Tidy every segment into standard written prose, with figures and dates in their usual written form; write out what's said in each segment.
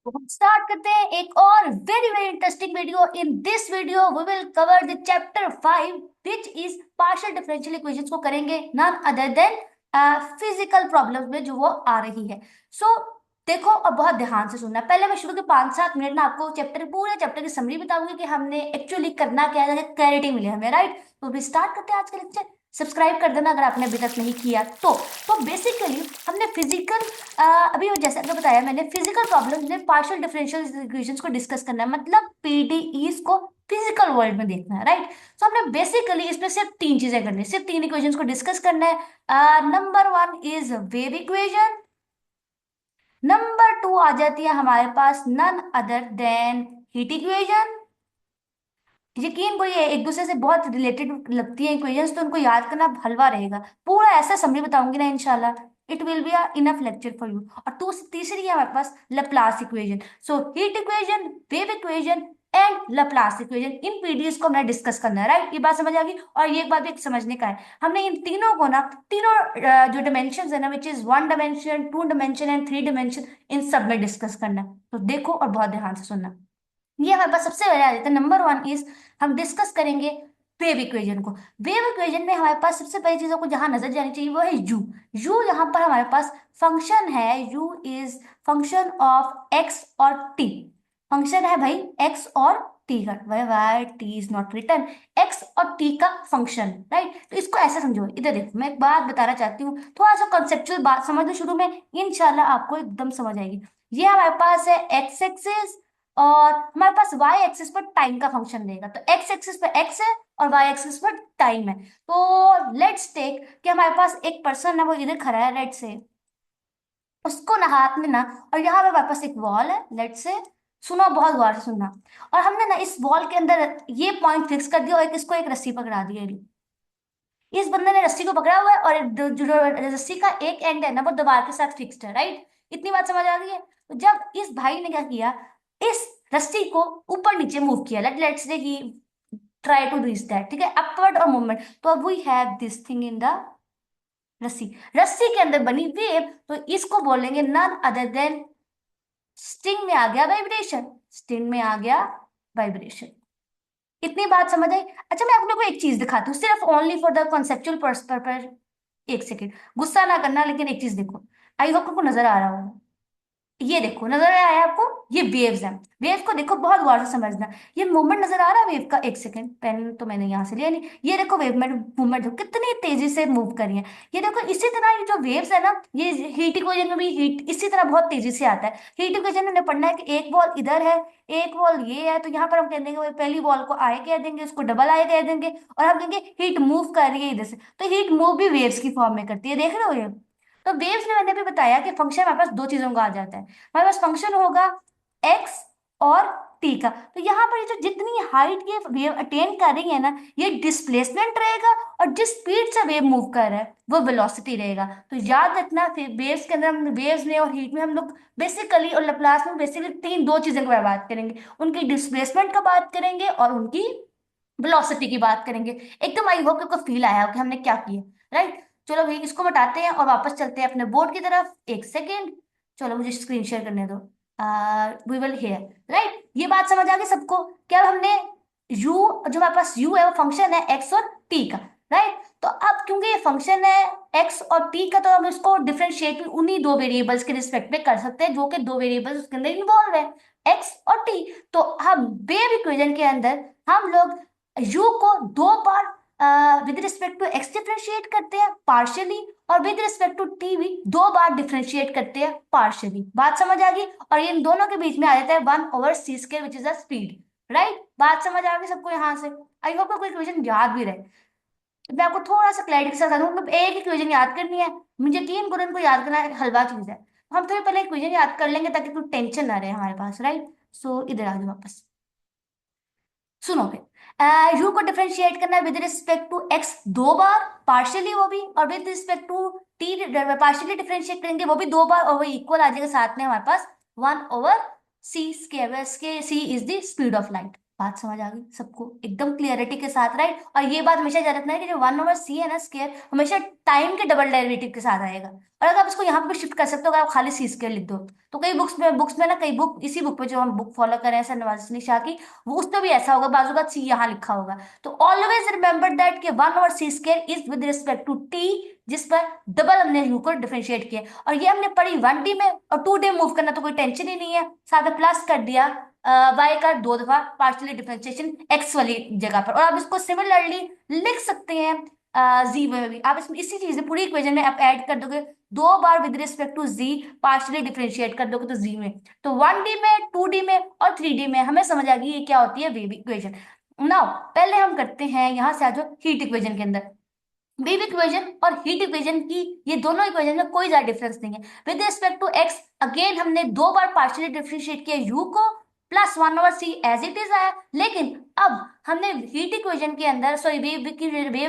तो हम स्टार्ट करते हैं एक और very very interesting video. In this video we will cover the chapter 5 which is partial differential equations को करेंगे none other than physical problems में जो वो आ रही है। सो देखो और बहुत ध्यान से सुनना। पहले मैं शुरू के 5-7 मिनट में आपको चैप्टर पूरे चैप्टर की समरी बताऊंगी कि हमने एक्चुअली करना क्या है, क्लैरिटी मिले हमें, राइट। तो भी स्टार्ट करते हैं आज का लेक्चर। सब्सक्राइब कर देना अगर आपने अभी तक नहीं किया तो बेसिकली हमने फिजिकल अभी जैसे आपने बताया, मैंने फिजिकल प्रॉब्लम्स में पार्शियल डिफरेंशियल इक्वेशंस को डिस्कस करना है, मतलब पीडीईस को फिजिकल वर्ल्ड में देखना है, राइट। तो हमने बेसिकली इसमें सिर्फ तीन चीजें करनी है, सिर्फ तीन इक्वेशंस को डिस्कस करना है। Number one is wave equation. Number two आ जाती है हमारे पास none other than heat equation. यकीन को ये एक दूसरे से बहुत रिलेटेड लगती है इक्वेशंस, तो उनको याद करना हलवा रहेगा। पूरा ऐसा समरी बताऊंगी ना इंशाल्लाह, it will be a enough lecture for you. और तीसरी है हमारे पास Laplace equation. So heat equation, wave equation and Laplace equation, इन पीडीएस को हमने डिस्कस करना है, राइट। ये बात समझ आ गई। और ये एक बात भी समझने का है, हमने इन तीनों को ना, तीनों जो डिमेंशन है ना, which is 1 dimension, 2 dimension and 3 dimension, इन सब में डिस्कस करना है। तो देखो और बहुत ध्यान से सुनना। ये हमारे पास सबसे पहले आ जाता है। नंबर वन इज हम डिस्कस करेंगे वेव इक्वेशन को। वेव इक्वेशन में हमारे पास सबसे पहली चीजों को जहां नजर जानी चाहिए वो है यू। यू यहाँ पर हमारे पास फंक्शन है, u is function of x और टी। फंक्शन है भाई एक्स और टी का, why why t is not return, x और टी का फंक्शन, राइट। तो इसको ऐसे समझो, इधर देखो मैं एक बात बताना चाहती हूँ, थोड़ा सा कॉन्सेप्चुअल बात समझ लो शुरू में, इंशाल्लाह आपको एकदम समझ आएगी। ये हमारे पास है एक्स एक्सिस, और हमारे पास वाई एक्सिस पर टाइम का फंक्शन रहेगा। तो एक्स एक्सिस पर एक्स है और वाई एक्सिस पर टाइम है। तो लेट्स टेक कि हमारे पास एक पर्सन है, वो इधर खड़ा है, लेट्स से उसको ना हाथ में ना, और यहाँ पे हमारे पास एक वॉल है, लेट्स से, सुनो बहुत गौर से सुनना। और हमने ना इस वॉल के अंदर ये पॉइंट फिक्स कर दिया और इसको एक रस्सी पकड़ा दी है। इस बंदे ने रस्सी को पकड़ा हुआ है और जो रस्सी का एक एंड है ना, वो दीवार के साथ फिक्स्ड है, राइट। इतनी बात समझ आ गई है। तो जब इस भाई ने क्या किया, इस रस्सी को ऊपर नीचे मूव किया, लेट्स से ही ट्राई टू रीच दैट, ठीक है, अपवर्ड और मूवमेंट। तो अब we have this thing in the रस्सी, रस्सी के अंदर बनी वेव, तो इसको बोलेंगे नन अदर देन, स्ट्रिंग में आ गया वाइब्रेशन, स्ट्रिंग में आ गया वाइब्रेशन। इतनी बात समझ आई। अच्छा मैं आप लोग को एक चीज दिखाती हूँ, सिर्फ only for the conceptual purpose. एक सेकेंड, गुस्सा ना करना, लेकिन एक चीज देखो, आई होप आपको नजर आ रहा होगा। ये देखो, नजर आया आपको, ये वेव्स हैं। वेव को देखो, बहुत गौर से समझना। ये मूवमेंट नजर आ रहा है वेव का, एक सेकंड, पेन तो मैंने यहाँ से लिया नहीं, ये देखो वेव में मूवमेंट कितनी तेजी से मूव कर रही है। ये देखो इसी तरह ये जो वेव्स है ना, ये हीट इक्वेशन में भी हीट इसी तरह बहुत तेजी से आता है। हीट इक्वेशन में पढ़ना है कि एक बॉल इधर है, एक बॉल ये है, तो यहाँ पर हम कह देंगे वो पहली बॉल को आई कह देंगे, उसको डबल आई कह देंगे, और हम कहेंगे हीट मूव कर रही है इधर से। तो हीट मूव भी वेव्स की फॉर्म में करती है, देख रहे हो ये। तो वेव्स में मैंने भी बताया कि फंक्शन हमारे पास दो चीजों का आ जाता है। हमारे पास फंक्शन होगा एक्स और टी का। तो यहाँ पर ये जो जितनी हाइट ये वेव अटेन कर रही है ना, ये डिस्प्लेसमेंट रहेगा, और जिस स्पीड से वेव मूव कर रहा है वो वेलोसिटी रहेगा। तो याद रखना, फिर वेव्स के अंदर हम वेव्स में और हीट में हम लोग बेसिकली, और लैप्लास में बेसिकली तीन दो चीजों की बात करेंगे, उनकी डिस्प्लेसमेंट का बात करेंगे और उनकी वेलोसिटी की बात करेंगे। एकदम आई होप आपको फील आया हो कि हमने क्या किया, राइट। चलो भाई इसको बताते हैं और वापस चलते हैं अपने बोर्ड की तरफ, एक सेकेंड। चलो मुझे स्क्रीन शेयर करने दो। We will hear, right. ये बात समझ आ गई सबको, क्या हमने u, जो हमारे पास u है वो फंक्शन है x और t का, राइट। तो अब क्योंकि ये फंक्शन है x और t का, तो हम इसको डिफरेंशिएट भी उन्हीं दो वेरिएबल्स के रिस्पेक्ट में कर सकते हैं, जो कि दो वेरिएबल्स उसके अंदर इन्वॉल्व है, x और t। तो हम वेव इक्वेशन के अंदर हम लोग u को दो बार with respect to x differentiate करते हैं पार्शियली, और विद रिस्पेक्ट टू t भी दो बार डिफरेंशिएट करते हैं पार्शियली। बात समझ आ गई। और इन दोनों के बीच में आ जाता है 1/c² which is the speed, right. बात समझ आ गई सबको यहाँ से। आई होप आपको इक्वेशन याद भी रहे। मैं आपको थोड़ा सा क्लैरिटी के साथ बताऊं, मतलब एक इक्वेशन याद करनी है, मुझे 3 गुणन को याद करना एक हलवा चीज है। हम थोड़ी पहले इक्वेशन याद कर लेंगे ताकि कोई टेंशन ना रहे हमारे पास, राइट। सो इधर आ जाओ वापस, सुनो फिर। यू को डिफरेंशिएट करना है विद रिस्पेक्ट टू एक्स दो बार पार्शियली वो भी, और with respect to t partially differentiate करेंगे वो भी दो बार, और वो इक्वल आ जाएगा साथ में हमारे पास 1/c², C is the speed of light. बात समझ आ गई सबको एकदम क्लियरिटी के साथ, राइट? और ये बात हमेशा याद रखना है कि जो 1/c है ना स्केयर, हमेशा टाइम के डबल डेरिवेटिव के साथ आएगा। और अगर आप इसको यहाँ पे शिफ्ट कर सकते हो, अगर आप खाली सी स्केयर लिख दो, तो कई बुक्स में ना, कई बुक, इसी बुक पे जो हम बुक फॉलो कर रहे हैं सर नवाज अली शाह की, वो उस पर भी ऐसा होगा, बाजू का सी यहाँ लिखा होगा। तो ऑलवेज रिमेंबर दैट कि 1/c square is with respect to t, जिस पर डबल हमने यू को डिफरेंशिएट किया। और ये हमने पढ़ी 1D में, और 2D मूव करना तो कोई टेंशन ही नहीं है, साथ में प्लस कर दिया वाई का 2 दफा पार्शियली डिफरेंशिएशन एक्स वाली जगह पर। और आप इसको सिमिलरली लिख सकते हैं जी में भी। आप इसमें इसी चीज में पूरी इक्वेशन में आप ऐड कर दोगे, 2 बार with respect to G partially differentiate कर दोगे तो जी में। तो 1D में, 2D में और 3D में हमें समझ आ गई ये क्या होती है वेव इक्वेशन। नाउ पहले हम करते हैं यहाँ से आ जाओ हीट इक्वेशन के अंदर। वेव इक्वेशन और हीट इक्वेशन की, ये दोनों इक्वेशन में कोई ज्यादा डिफरेंस नहीं है। With respect to x again हमने 2 बार पार्शियली डिफरेंशिएट किया यू को, plus 1/c as it is आया। लेकिन अब हमने हीट इक्वेशन के अंदर, सॉरी वेव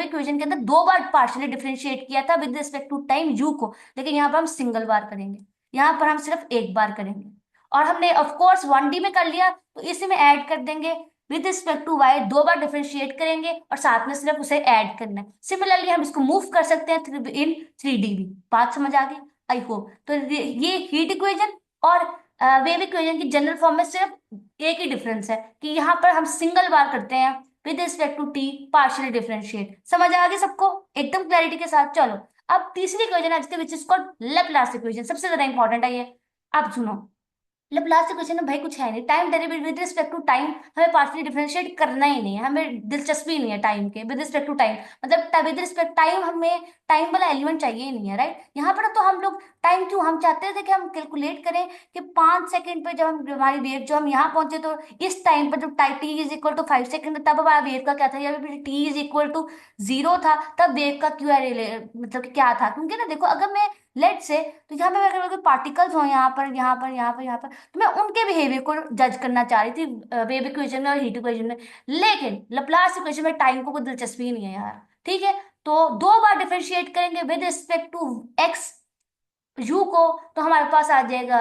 इक्वेशन के अंदर 2 बार पार्शियली डिफरेंशिएट किया था with respect to time u को, लेकिन यहाँ पर हम सिंगल बार करेंगे, यहाँ पर हम सिर्फ एक बार करेंगे। और हमने ऑफ कोर्स 1D में कर लिया, तो इसी में ऐड कर देंगे विद रिस्पेक्ट टू वाई, 2 बार डिफरेंशिएट करेंगे और साथ में सिर्फ उसे ऐड करना है। सिमिलरली हम इसको मूव कर सकते हैं इन 3D भी। बात समझ आ गई आई होप? तो ये हीट इक्वेशन और वेव इक्वेशन की जनरल फॉर्म में सिर्फ एक ही डिफरेंस है कि यहाँ पर हम सिंगल बार करते हैं with respect to t partially differentiate. समझ आ गई सबको एकदम क्लैरिटी के साथ? चलो अब तीसरी इक्वेशन आज के which is called Laplace equation, सबसे ज्यादा इंपॉर्टेंट है ये। आप सुनो, लास्ट क्वेश्चन में भाई कुछ है नहीं, time derivative with respect to time हमें पार्शियली डिफरेंशिएट करना ही नहीं है, हमें दिलचस्पी नहीं है टाइम के विद रिस्पेक्ट टू टाइम। मतलब विद रिस्पेक्ट टाइम, हमें टाइम वाला एलिमेंट चाहिए ही नहीं है, राइट? यहाँ पर तो हम लोग टाइम क्यों, हम चाहते थे कि हम कैलकुलेट करें कि 5 सेकंड पे जब हम, हमारी वेव जो हम यहाँ पहुंचे, तो इस टाइम पर जब t is equal to 5 second, तब हमारा वेव का क्या था, या फिर टी इज इक्वल टू 0 था, तब वेव का क्यू मतलब कि क्या था। क्योंकि ना देखो, अगर मैं लेट से, तो यहाँ पे अगर कोई पार्टिकल्स हो यहाँ पर, यहाँ पर, यहाँ पर, यहाँ पर, तो मैं उनके बिहेवियर को जज करना चाह रही थी वेव इक्वेशन में और हीट इक्वेशन में। लेकिन लप्लास इक्वेशन में टाइम को कोई दिलचस्पी ही नहीं है यार, ठीक है? तो 2 बार डिफरेंशिएट करेंगे with respect to x u को, तो हमारे पास आ जाएगा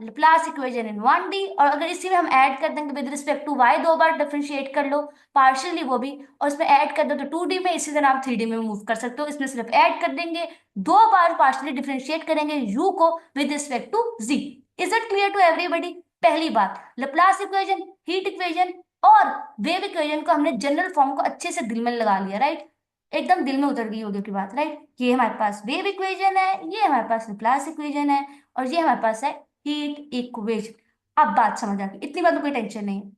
लाप्लास इक्वेशन इन 1D। और अगर इसी में हम ऐड कर देंगे विद रिस्पेक्ट टू वाई, 2 बार डिफरेंशिएट कर लो पार्शियली वो भी, और इसमें ऐड कर दो तो 2D में, इसी तरह आप 3D में मूव कर सकते हो। इसमें सिर्फ ऐड कर देंगे, 2 बार पार्शियली डिफरेंशिएट करेंगे यू को with respect to z. Is it clear to everybody? पहली बात, लाप्लास इक्वेशन, हीट इक्वेशन और वेव इक्वेशन को हमने जनरल फॉर्म को अच्छे से दिल में लगा लिया, राइट? एकदम दिल में उतर गई होगी की बात, राइट? ये हमारे पास वेव इक्वेशन है, ये हमारे पास लाप्लास इक्वेशन है, और ये हमारे पास है हीट इक्वेशन। अब बात समझ आ गई, इतनी बात में कोई टेंशन नहीं है।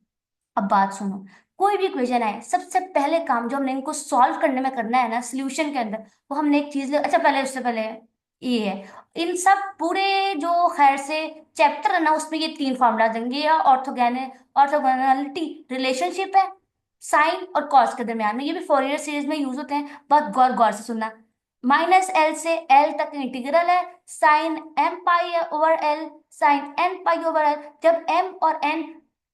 अब बात सुनो, कोई भी इक्वेशन है, सबसे पहले काम जो हमने इनको सॉल्व करने में करना है ना सोल्यूशन के अंदर, वो हमने एक चीज अच्छा पहले, उससे पहले ये है, इन सब पूरे जो खैर से चैप्टर है ना, उसमें ये 3 फॉर्मूला देंगे, या ऑर्थोगोनैलिटी रिलेशनशिप है साइन और कॉस के दरमियान में, ये भी फोरियर सीरीज में यूज होते हैं, बहुत गौर गौर से सुनना। -L से L तक इंटीग्रल है, sine m pi over L, sine n pi over L. जब m और n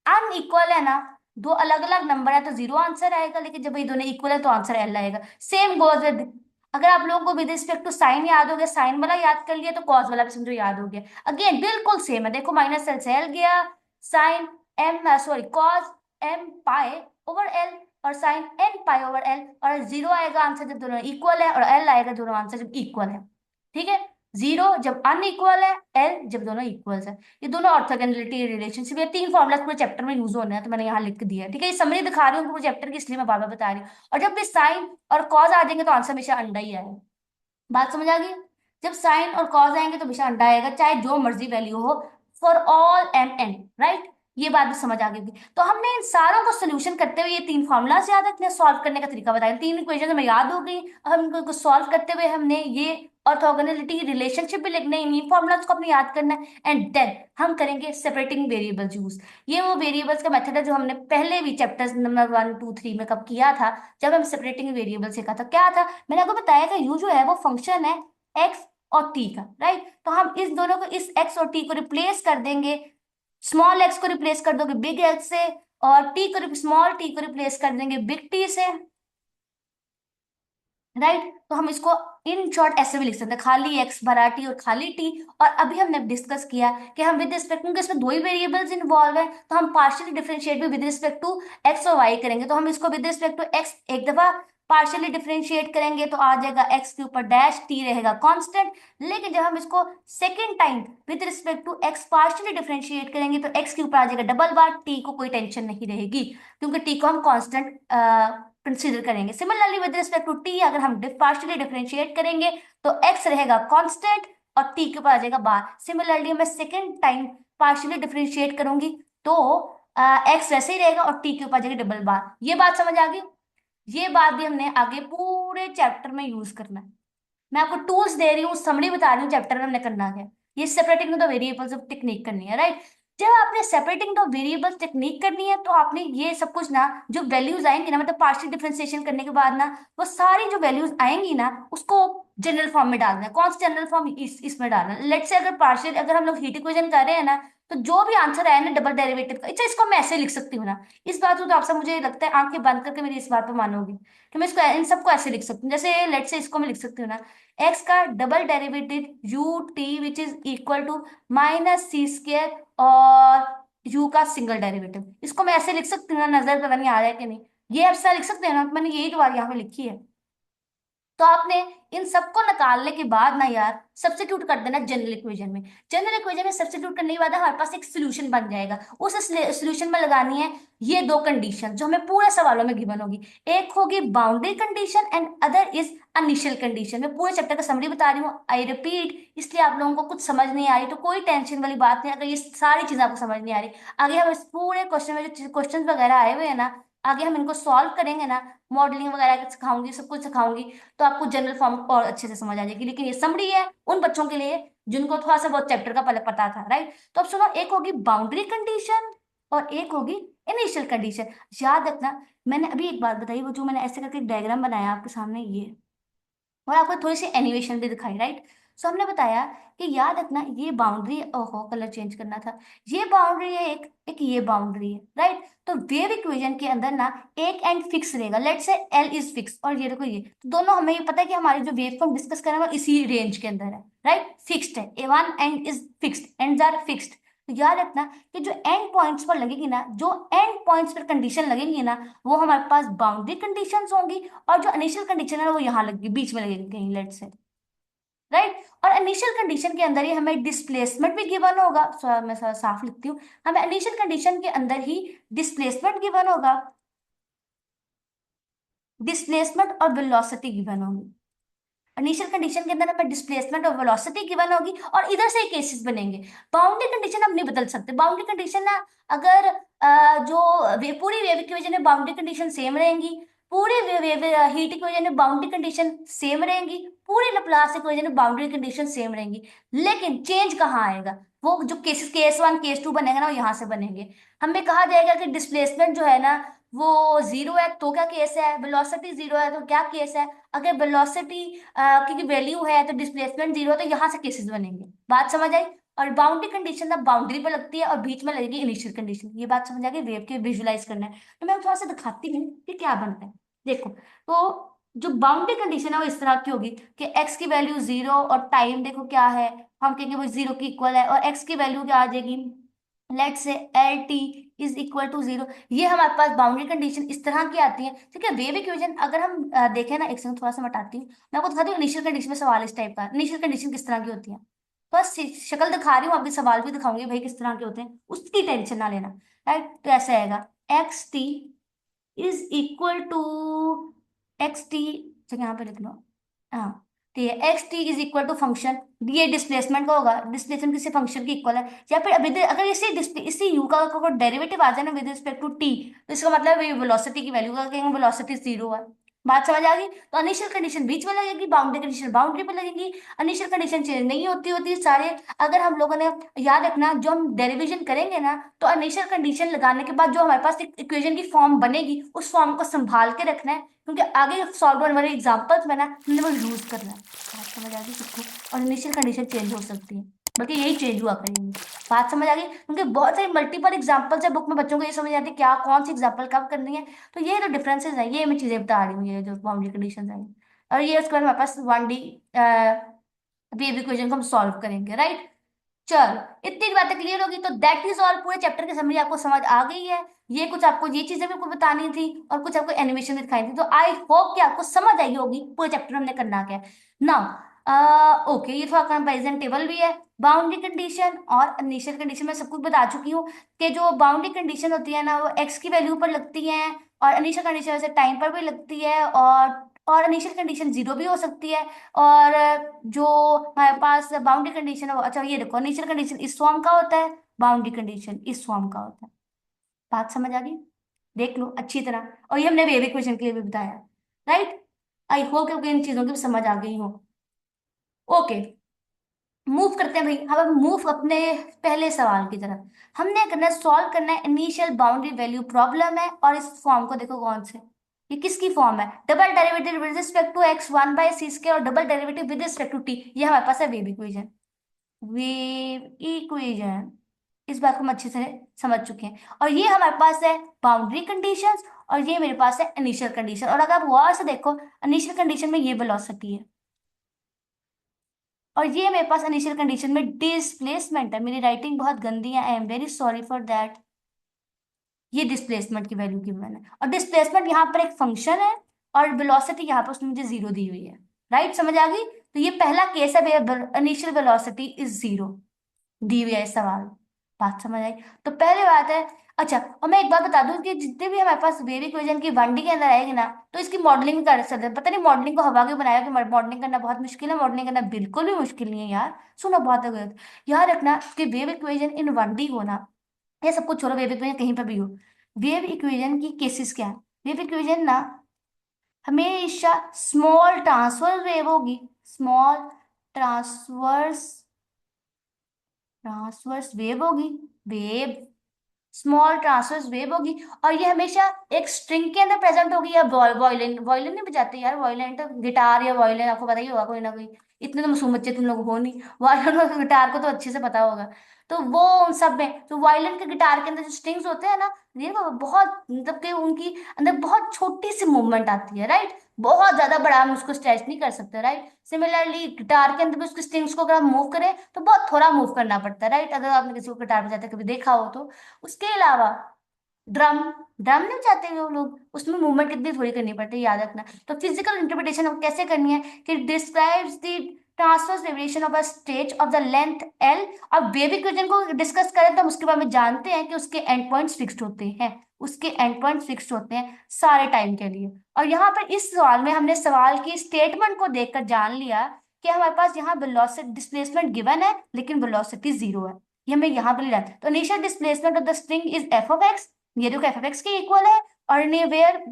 अनइक्वल है ना, दो अलग अलग नंबर है, तो 0 आंसर आएगा, लेकिन जब ये दोनों इक्वल है तो आंसर एल आएगा। सेम गोज विद, अगर आप लोगों को विद रिस्पेक्ट टू साइन याद हो गया, साइन वाला याद कर लिया, तो कॉस वाला भी समझो याद हो गया। अगेन बिल्कुल सेम है, देखो -L से L गया, sine m sorry cos m pi over L, और sine n pi over L, और 0 आएगा आंसर जब दोनों इक्वल है, और एल आएगा दोनों आंसर जब इक्वल है। ठीक है? 0 जब अनइक्वल है, एल जब दोनों इक्वल है। ये दोनों ऑर्थोगोनैलिटी रिलेशनशिप, ये 3 फॉर्मूला पूरे चैप्टर में यूज होने हैं, तो मैंने यहाँ लिख दिया है, ठीक है? ये समरी दिखा रही हूँ पूरे चैप्टर की, इसलिए मैं बार बार बता रही हूँ। और जब भी साइन और कॉज आ जाएंगे तो आंसर हमेशा अंडा ही आएगा। बात समझ आ गई? जब साइन और कॉस आएंगे तो हमेशा अंडा आएगा, चाहे जो मर्जी वैल्यू हो, for all M N, right? ये बात भी समझ आ गई होगी। तो हमने इन सारों को सोल्यूशन करते हुए ये 3 फॉर्मूला से याद रखने, सॉल्व करने का तरीका बताया, 3 इक्वेशन हमें याद हो गई। अब हम इनको सॉल्व करते हुए हमने ये ऑर्थोगोनैलिटी की रिलेशनशिप भी लिखने, इन फॉर्मूलाज को अपने याद करना है, एंड देन हम करेंगे सेपरेटिंग वेरिएबल्स यूज। ये वो वेरिएबल्स का मेथड है जो हमने पहले भी चैप्टर्स नंबर 1 2 3 में कब किया था, जब हम सेपरेटिंग वेरिएबल सीखा था। क्या था मैंने आपको बताया था, यू जो है वो फंक्शन है एक्स और टी का, राइट? तो हम इस दोनों को, इस एक्स और टी को रिप्लेस कर देंगे, स्मॉल एक्स को रिप्लेस कर दोगे बिग एक्स से, और टी को, स्मॉल टी को रिप्लेस कर देंगे बिग टी से, राइट। तो हम इसको इन शॉर्ट ऐसे भी लिख सकते हैं, खाली एक्स भरा टी और खाली टी। और अभी हमने डिस्कस किया कि हम विद रिस्पेक्ट, क्योंकि इसमें दो ही वेरिएबल्स इन्वॉल्व है, तो हम पार्शियली डिफरेंशिएट भी विद रिस्पेक्ट टू एक्स और वाई करेंगे। तो हम इसको विद रिस्पेक्ट टू एक्स एक दफा पार्शियली डिफरेंशिएट करेंगे तो आ जाएगा एक्स के ऊपर डैश, टी रहेगा कांस्टेंट। लेकिन जब हम इसको second time with respect to x partially differentiate करेंगे तो एक्स के ऊपर आ जाएगा डबल बार, टी को कोई टेंशन नहीं रहेगी क्योंकि टी को हम कांस्टेंट कंसीडर करेंगे। Similarly with respect to t अगर हम पार्शियली डिफरेंशिएट करेंगे तो एक्स रहेगा कांस्टेंट और टी के ऊपर आ जाएगा बार। सिमिलरली मैं सेकेंड टाइम पार्शियली डिफरेंशिएट करूंगी तो एक्स वैसे ही रहेगा और टी के ऊपर आ जाएगा डबल बार। ये बात समझ आ गई? ये बात भी हमने आगे पूरे चैप्टर में यूज करना है। मैं आपको टूल्स दे रही हूँ, समरी बता रही हूँ चैप्टर में हमने करना है। ये separating the variables of technique करनी है, राइट। जब आपने सेपरेटिंग द वेरिएबल्स टेक्निक करनी है तो आपने ये सब कुछ ना, जो वैल्यूज आएंगी ना, मतलब पार्शियल डिफरेंशिएशन करने के बाद ना, वो सारी जो वैल्यूज आएंगी ना उसको जनरल फॉर्म में डालना है। कौन सा जनरल फॉर्म? इसमें डालना है। लेट्स से अगर पार्शियल, अगर हम लोग हीट इक्वेशन कर रहे हैं ना, तो जो भी आंसर आया ना डबल डेरिवेटिव का, अच्छा इसको मैं ऐसे लिख सकती हूँ ना। इस बात को तो आप सब मुझे लगता है आंखें बंद करके मेरी इस बात पे मानोगी कि मैं इसको इन सबको ऐसे लिख सकती हूँ। जैसे लेट से इसको मैं लिख सकती हूँ ना, एक्स का double derivative u t which is equal to minus C square और यू का सिंगल डेरिवेटिव। इसको मैं ऐसे लिख सकती हूँ ना, नजर पता नहीं आ रहा है कि नहीं? ये ऐसा लिख सकते हैं ना, मैंने यही तो बात यहाँ पे लिखी है। तो आपने इन सबको निकालने के बाद ना यार सब्स्टिट्यूट कर देना जनरल इक्वेशन में। जनरल इक्वेशन में सब्स्टिट्यूट करने के बाद हमारे पास एक सोल्यूशन बन जाएगा। उस सोल्यूशन में लगानी है ये दो कंडीशन जो हमें पूरे सवालों में गिवन होगी। एक होगी boundary condition and other is initial condition. मैं पूरे चैप्टर का समरी बता रही हूँ, आई रिपीट, इसलिए आप लोगों को कुछ समझ नहीं आ रही तो कोई टेंशन वाली बात नहीं। अगर ये सारी चीजें आपको समझ नहीं आ रही, आगे हम इस पूरे क्वेश्चन में जो क्वेश्चन वगैरह आए हुए हैं ना, आगे हम इनको सॉल्व करेंगे ना, मॉडलिंग वगैरह सिखाऊंगी, सब कुछ सिखाऊंगी, तो आपको जनरल फॉर्म और अच्छे से समझ आ जाएगी। लेकिन ये समरी है उन बच्चों के लिए जिनको थोड़ा सा बहुत चैप्टर का पहले पता था, राइट। तो अब सुनो, एक होगी बाउंड्री कंडीशन और एक होगी इनिशियल कंडीशन। याद रखना, मैंने अभी एक बात बताई, वो जो मैंने ऐसे करके एक डायग्राम बनाया आपके सामने ये, और आपको थोड़ी सी एनिमेशन भी दिखाई, राइट। सो हमने बताया कि याद रखना ये बाउंड्री, ओहो कलर चेंज करना था, ये बाउंड्री है एक, एक ये बाउंड्री है, राइट। तो वेव इक्वेशन के अंदर ना एक एंड फिक्स रहेगा, let's say L is fix, और ये देखो ये तो दोनों, हमें ये पता है कि हमारी जो वेव को हम डिस्कस करेंगे वो इसी रेंज के अंदर है, राइट। फिक्स्ड है, a one end is fixed, ends are fixed. तो याद रखना कि जो एंड पॉइंट्स पर लगेगी ना, जो एंड पॉइंट्स पर कंडीशन लगेंगी ना, वो हमारे पास बाउंड्री कंडीशंस होंगी। और जो इनिशियल कंडीशन है वो यहाँ लगेगी, बीच में लगेगी कहीं, लेट्स से, राइट। और इनिशियल कंडीशन के अंदर ही हमें डिस्प्लेसमेंट भी गिवन होगा। मैं साफ लिखती हूँ, हमें इनिशियल कंडीशन के अंदर ही डिस्प्लेसमेंट गिवन होगा, डिस्प्लेसमेंट और वेलोसिटी गिवन होगी। इनिशियल कंडीशन के अंदर हमें डिस्प्लेसमेंट और वेलोसिटी गिवन होगी और इधर से केसेस बनेंगे। बाउंड्री कंडीशन हम नहीं बदल सकते। बाउंड्री कंडीशन ना, अगर पूरी वेव इक्वेशन में बाउंड्री कंडीशन सेम रहेंगी, पूरी वेव हीट इक्वेशन में बाउंड्री कंडीशन सेम रहेंगी, पूरी लैप्लास इक्वेशन में बाउंड्री कंडीशन सेम रहेंगी। लेकिन चेंज कहाँ आएगा? वो जो cases case one case two बनेगा ना, वो यहाँ से बनेंगे। हमें कहा जाएगा कि डिस्प्लेसमेंट जो है ना वो जीरो है तो क्या केस है, वेलोसिटी जीरो है तो क्या केस है। अगर वेलोसिटी की वैल्यू है तो डिस्प्लेसमेंट जीरो है, तो यहाँ से केसेस बनेंगे। बात समझ आई? और बाउंड्री कंडीशन ना बाउंड्री पे लगती है और बीच में लगेगी इनिशियल कंडीशन। ये बात समझ आ गई? वेव के विजुलाइज करना है तो मैं थोड़ा सा दिखाती हूँ कि क्या बनता है। देखो, तो जो बाउंड्री कंडीशन है वो इस तरह की होगी कि एक्स की वैल्यू जीरो और टाइम देखो क्या है, हम कहेंगे वो जीरो की इक्वल है, और एक्स की वैल्यू क्या आ जाएगी, let say L T is equal to zero. ये हमारे पास बाउंड्री कंडीशन इस तरह की आती है। ठीक है, वेव इक्वेशन अगर हम देखें ना, एक सेकंड थोड़ा सा हटाती हूँ, मैं आपको दिखाती हूँ इनिशियल कंडीशन में सवाल इस टाइप का। इनिशियल कंडीशन किस तरह की होती है, बस शक्ल दिखा रही हूँ, आपके सवाल भी दिखाऊंगी भाई किस तरह के होते हैं, उसकी टेंशन ना लेना, राइट। तो ऐसा आएगा, X T is equal to X T, चलिए यहाँ पे लिख लो, हाँ ठीक है, X T is equal to function, ये डिस्प्लेसमेंट का होगा, डिस्प्लेसमेंट किसी फंक्शन की इक्वल है। या फिर अगर इसी यू का कोई डेरिवेटिव आ जाए ना विद रिस्पेक्ट टू टी, तो इसका मतलब ये वेलोसिटी की वैल्यू का कहेंगे वेलोसिटी जीरो है। बात समझ आ गई? तो इनिशियल कंडीशन बीच में लगेगी, बाउंड्री कंडीशन बाउंड्री पे लगेगी। इनिशियल कंडीशन चेंज नहीं होती होती सारे। अगर हम लोगों ने, याद रखना, जो हम डेरिवेशन करेंगे ना, तो इनिशियल कंडीशन लगाने के बाद जो हमारे पास एक इक्वेशन की फॉर्म बनेगी, उस फॉर्म को संभाल के रखना है, क्योंकि आगे सॉल्व होने वाले एग्जाम्पल्स में ना हमने वो यूज करना है। बात समझ आ गई सबको? और इनिशियल कंडीशन चेंज हो सकती है, बल्कि यही चेंज हुआ करेंगे। बात समझ आ गई? क्योंकि बहुत सारी मल्टीपल एग्जाम्पल्स है बुक में, बच्चों को ये समझ आती है क्या कौन सी एग्जाम्पल कब करनी है। तो ये जो डिफरेंसेस है, ये मैं चीजें बता रही हूँ, ये जो बाउंड्री कंडीशन है। और ये उसके बाद हमारे पास 1D वेव इक्वेशन को हम सॉल्व करेंगे, राइट। चलो, इतनी बातें क्लियर होगी, तो दैट इज ऑल। पूरे चैप्टर की समरी आपको समझ आ गई है। ये कुछ आपको ये चीजें भी आपको बतानी थी और कुछ आपको एनिमेशन में दिखाई थी, तो आई होप कि आपको समझ आई होगी पूरे चैप्टर में हमने करना क्या है। नाउ ओके, ये थोड़ा कंपैरिजन टेबल भी है। बाउंड्री कंडीशन और इनिशियल कंडीशन में सब कुछ बता चुकी हूँ कि जो बाउंड्री कंडीशन होती है ना, वो एक्स की वैल्यू पर लगती है, और इनिशियल कंडीशन वैसे टाइम पर भी लगती है, और इनिशियल कंडीशन जीरो भी हो सकती है। और जो हमारे पास बाउंड्री कंडीशन है अच्छा ये देखो, इनिशियल कंडीशन इस फॉर्म का होता है, बाउंड्री कंडीशन इस फॉर्म का होता है। बात समझ आ गई? देख लो अच्छी तरह, और ये हमने वेव इक्वेशन के लिए भी बताया, राइट। आई होप कि इन चीजों की भी समझ आ गई हो। ओके, मूव करते हैं भाई, हम मूव अपने पहले सवाल की तरफ। हमने करना है, सॉल्व करना है, इनिशियल बाउंड्री वैल्यू प्रॉब्लम है, और इस फॉर्म को देखो कौन से, ये किसकी फॉर्म है, double derivative with respect to X 1/c² और double derivative with respect to T. ये हमारे पास है वेव इक्वेशन। वेव इक्वेशन, इस बात को हम अच्छे से समझ चुके हैं। और ये हमारे पास है बाउंड्री कंडीशंस, और ये मेरे पास है इनिशियल कंडीशन। और अगर आप गौर से देखो, इनिशियल कंडीशन में ये वेलोसिटी है, और ये मेरे पास इनिशियल कंडीशन में डिस्प्लेसमेंट है। मेरी राइटिंग बहुत गंदी है, I am very sorry for that. ये डिस्प्लेसमेंट की वैल्यू की मैंने, और डिस्प्लेसमेंट यहाँ पर एक फंक्शन है, और वेलोसिटी यहाँ पर उसने मुझे जीरो दी हुई है। राइट, समझ आ गई? तो ये पहला केस है, इनिशियल वेलोसिटी इज जीरो दी हुई है इस सवाल। बात समझ आई? तो पहले बात है। अच्छा, और मैं एक बात बता दूं कि जितने भी हमारे पास वेव इक्वेशन की 1D के अंदर आएगी ना, तो इसकी मॉडलिंग भी कर सकते हैं। पता नहीं मॉडलिंग को हवा क्यों बनाया कि मॉडलिंग करना बहुत मुश्किल है। मॉडलिंग करना बिल्कुल भी मुश्किल नहीं है यार। सुनो, बहुत गलत। याद रखना कि वेव इक्वेशन इन 1D हो ना, ये सब कुछ छोड़ो, वेव इक्वेशन कहीं पर भी हो, वेव इक्वेशन की केसेस क्या है? वेव इक्वेशन ना हमेशा स्मॉल ट्रांसवर्स वेव होगी, स्मॉल ट्रांसवर्स ट्रांसवर्स वेव होगी, वेव स्मॉल ट्रांसवर्स वेव होगी। और ये हमेशा एक स्ट्रिंग के अंदर प्रेजेंट होगी, या वॉयलिन, वॉयलिन नहीं बजाते यार, वॉयलिन तो गिटार या वॉयलिन आपको पता ही होगा कोई ना कोई। इतने तो मासूम बच्चे तुम लोग हो नहीं, वॉयलिन और गिटार को तो अच्छे से पता होगा। तो वो उन सब में, तो वायलिन के गिटार के अंदर जो स्ट्रिंग्स होते हैं ना, ये वो बहुत मतलब कि उनकी अंदर बहुत छोटी सी मूवमेंट आती है, राइट। बहुत ज्यादा बड़ा हम उसको स्ट्रेच नहीं कर सकते, राइट। सिमिलरली गिटार के अंदर भी उसकी स्ट्रिंग्स को अगर हम मूव करें तो बहुत थोड़ा मूव करना पड़ता है, राइट। अगर आपने किसी को गिटार बजाते कभी देखा हो तो। उसके अलावा ड्रम, ड्रम नहीं बजाते हैं वो लोग, उसमें मूवमेंट इतनी थोड़ी करनी पड़ती है, याद रखना। तो फिजिकल इंटरप्रिटेशन हम कैसे करनी है कि describes the transverse variation of a stage of the length L. अब वेव इक्वेशन को डिस्कस करें तो हम उसके बारे में जानते हैं कि उसके एंड पॉइंट्स फिक्स्ड होते हैं, उसके एंड पॉइंट्स फिक्स्ड होते हैं सारे टाइम के लिए। और यहाँ पर इस सवाल में हमने सवाल की स्टेटमेंट को देखकर जान लिया कि हमारे पास यहाँ वेलोसिटी डिस्प्लेसमेंट गिवन है लेकिन वेलोसिटी जीरो है। ये हमें यहाँ पर लिखा है। तो initial displacement of the string is F of x, ये देखो एफ ऑफ एक्स के इक्वल है। और वेयर,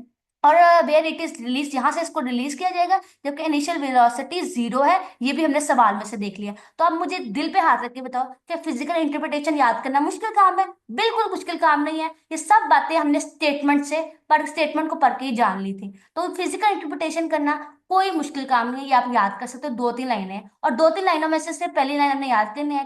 और वेयर इट इज रिलीज, यहाँ से इसको रिलीज किया जाएगा, जबकि इनिशियल वेलोसिटी जीरो है। ये भी हमने सवाल में से देख लिया। तो अब मुझे दिल पे हाथ रख के बताओ कि फिजिकल इंटरप्रिटेशन याद करना मुश्किल काम है? बिल्कुल मुश्किल काम नहीं है। ये सब बातें हमने स्टेटमेंट से पर स्टेटमेंट को पढ़ के ही जान ली थी। तो फिजिकल इंटरप्रिटेशन करना कोई मुश्किल काम नहीं है, ये आप याद कर सकते हो। 2-3 लाइनें हैं, और 2-3 लाइनों में से सिर्फ पहली लाइन हमने याद करनी है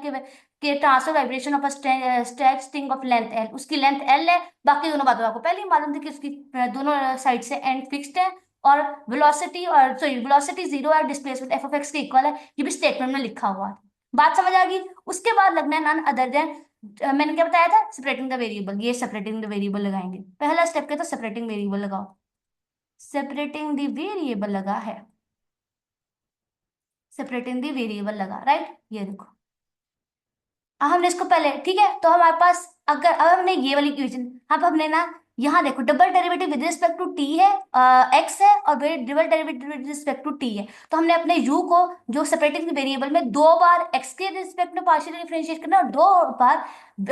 कि transfer vibration of stretch string of length L, उसकी लेंथ एल है। बाकी दोनों बातों आपको पहले ही मालूम थी कि उसकी दोनों साइड से एंड फिक्स्ड है। और वेलोसिटी, और सॉरी वेलोसिटी जीरो है, डिस्प्लेसमेंट एफ ऑफ एक्स के इक्वल है, ये भी स्टेटमेंट में लिखा हुआ है। बात समझ आ गई? उसके बाद लगना है नन अदर देन, मैंने क्या बताया था, सेपरेटिंग द वेरिएबल। ये सेपरेटिंग द वेरिएबल लगाएंगे, पहला स्टेप क्या था, सेपरेटिंग वेरिएबल लगाओ। सेपरेटिंग द वेरिएबल लगा है, सेपरेटिंग द वेरिएबल लगा, राइट। ये देखो, हमने इसको पहले, ठीक है, तो हमारे पास अगर अब हमने ये वाली इक्वेशन, अब हमने ना यहाँ देखो double derivative with respect to T है, एक्स है, और double derivative with respect to T है। तो हमने अपने यू को जो सेपरेटिंग वेरिएबल में दो बार एक्स के रिस्पेक्ट में पार्शियल डिफरेंशिएट करना है, और दो बार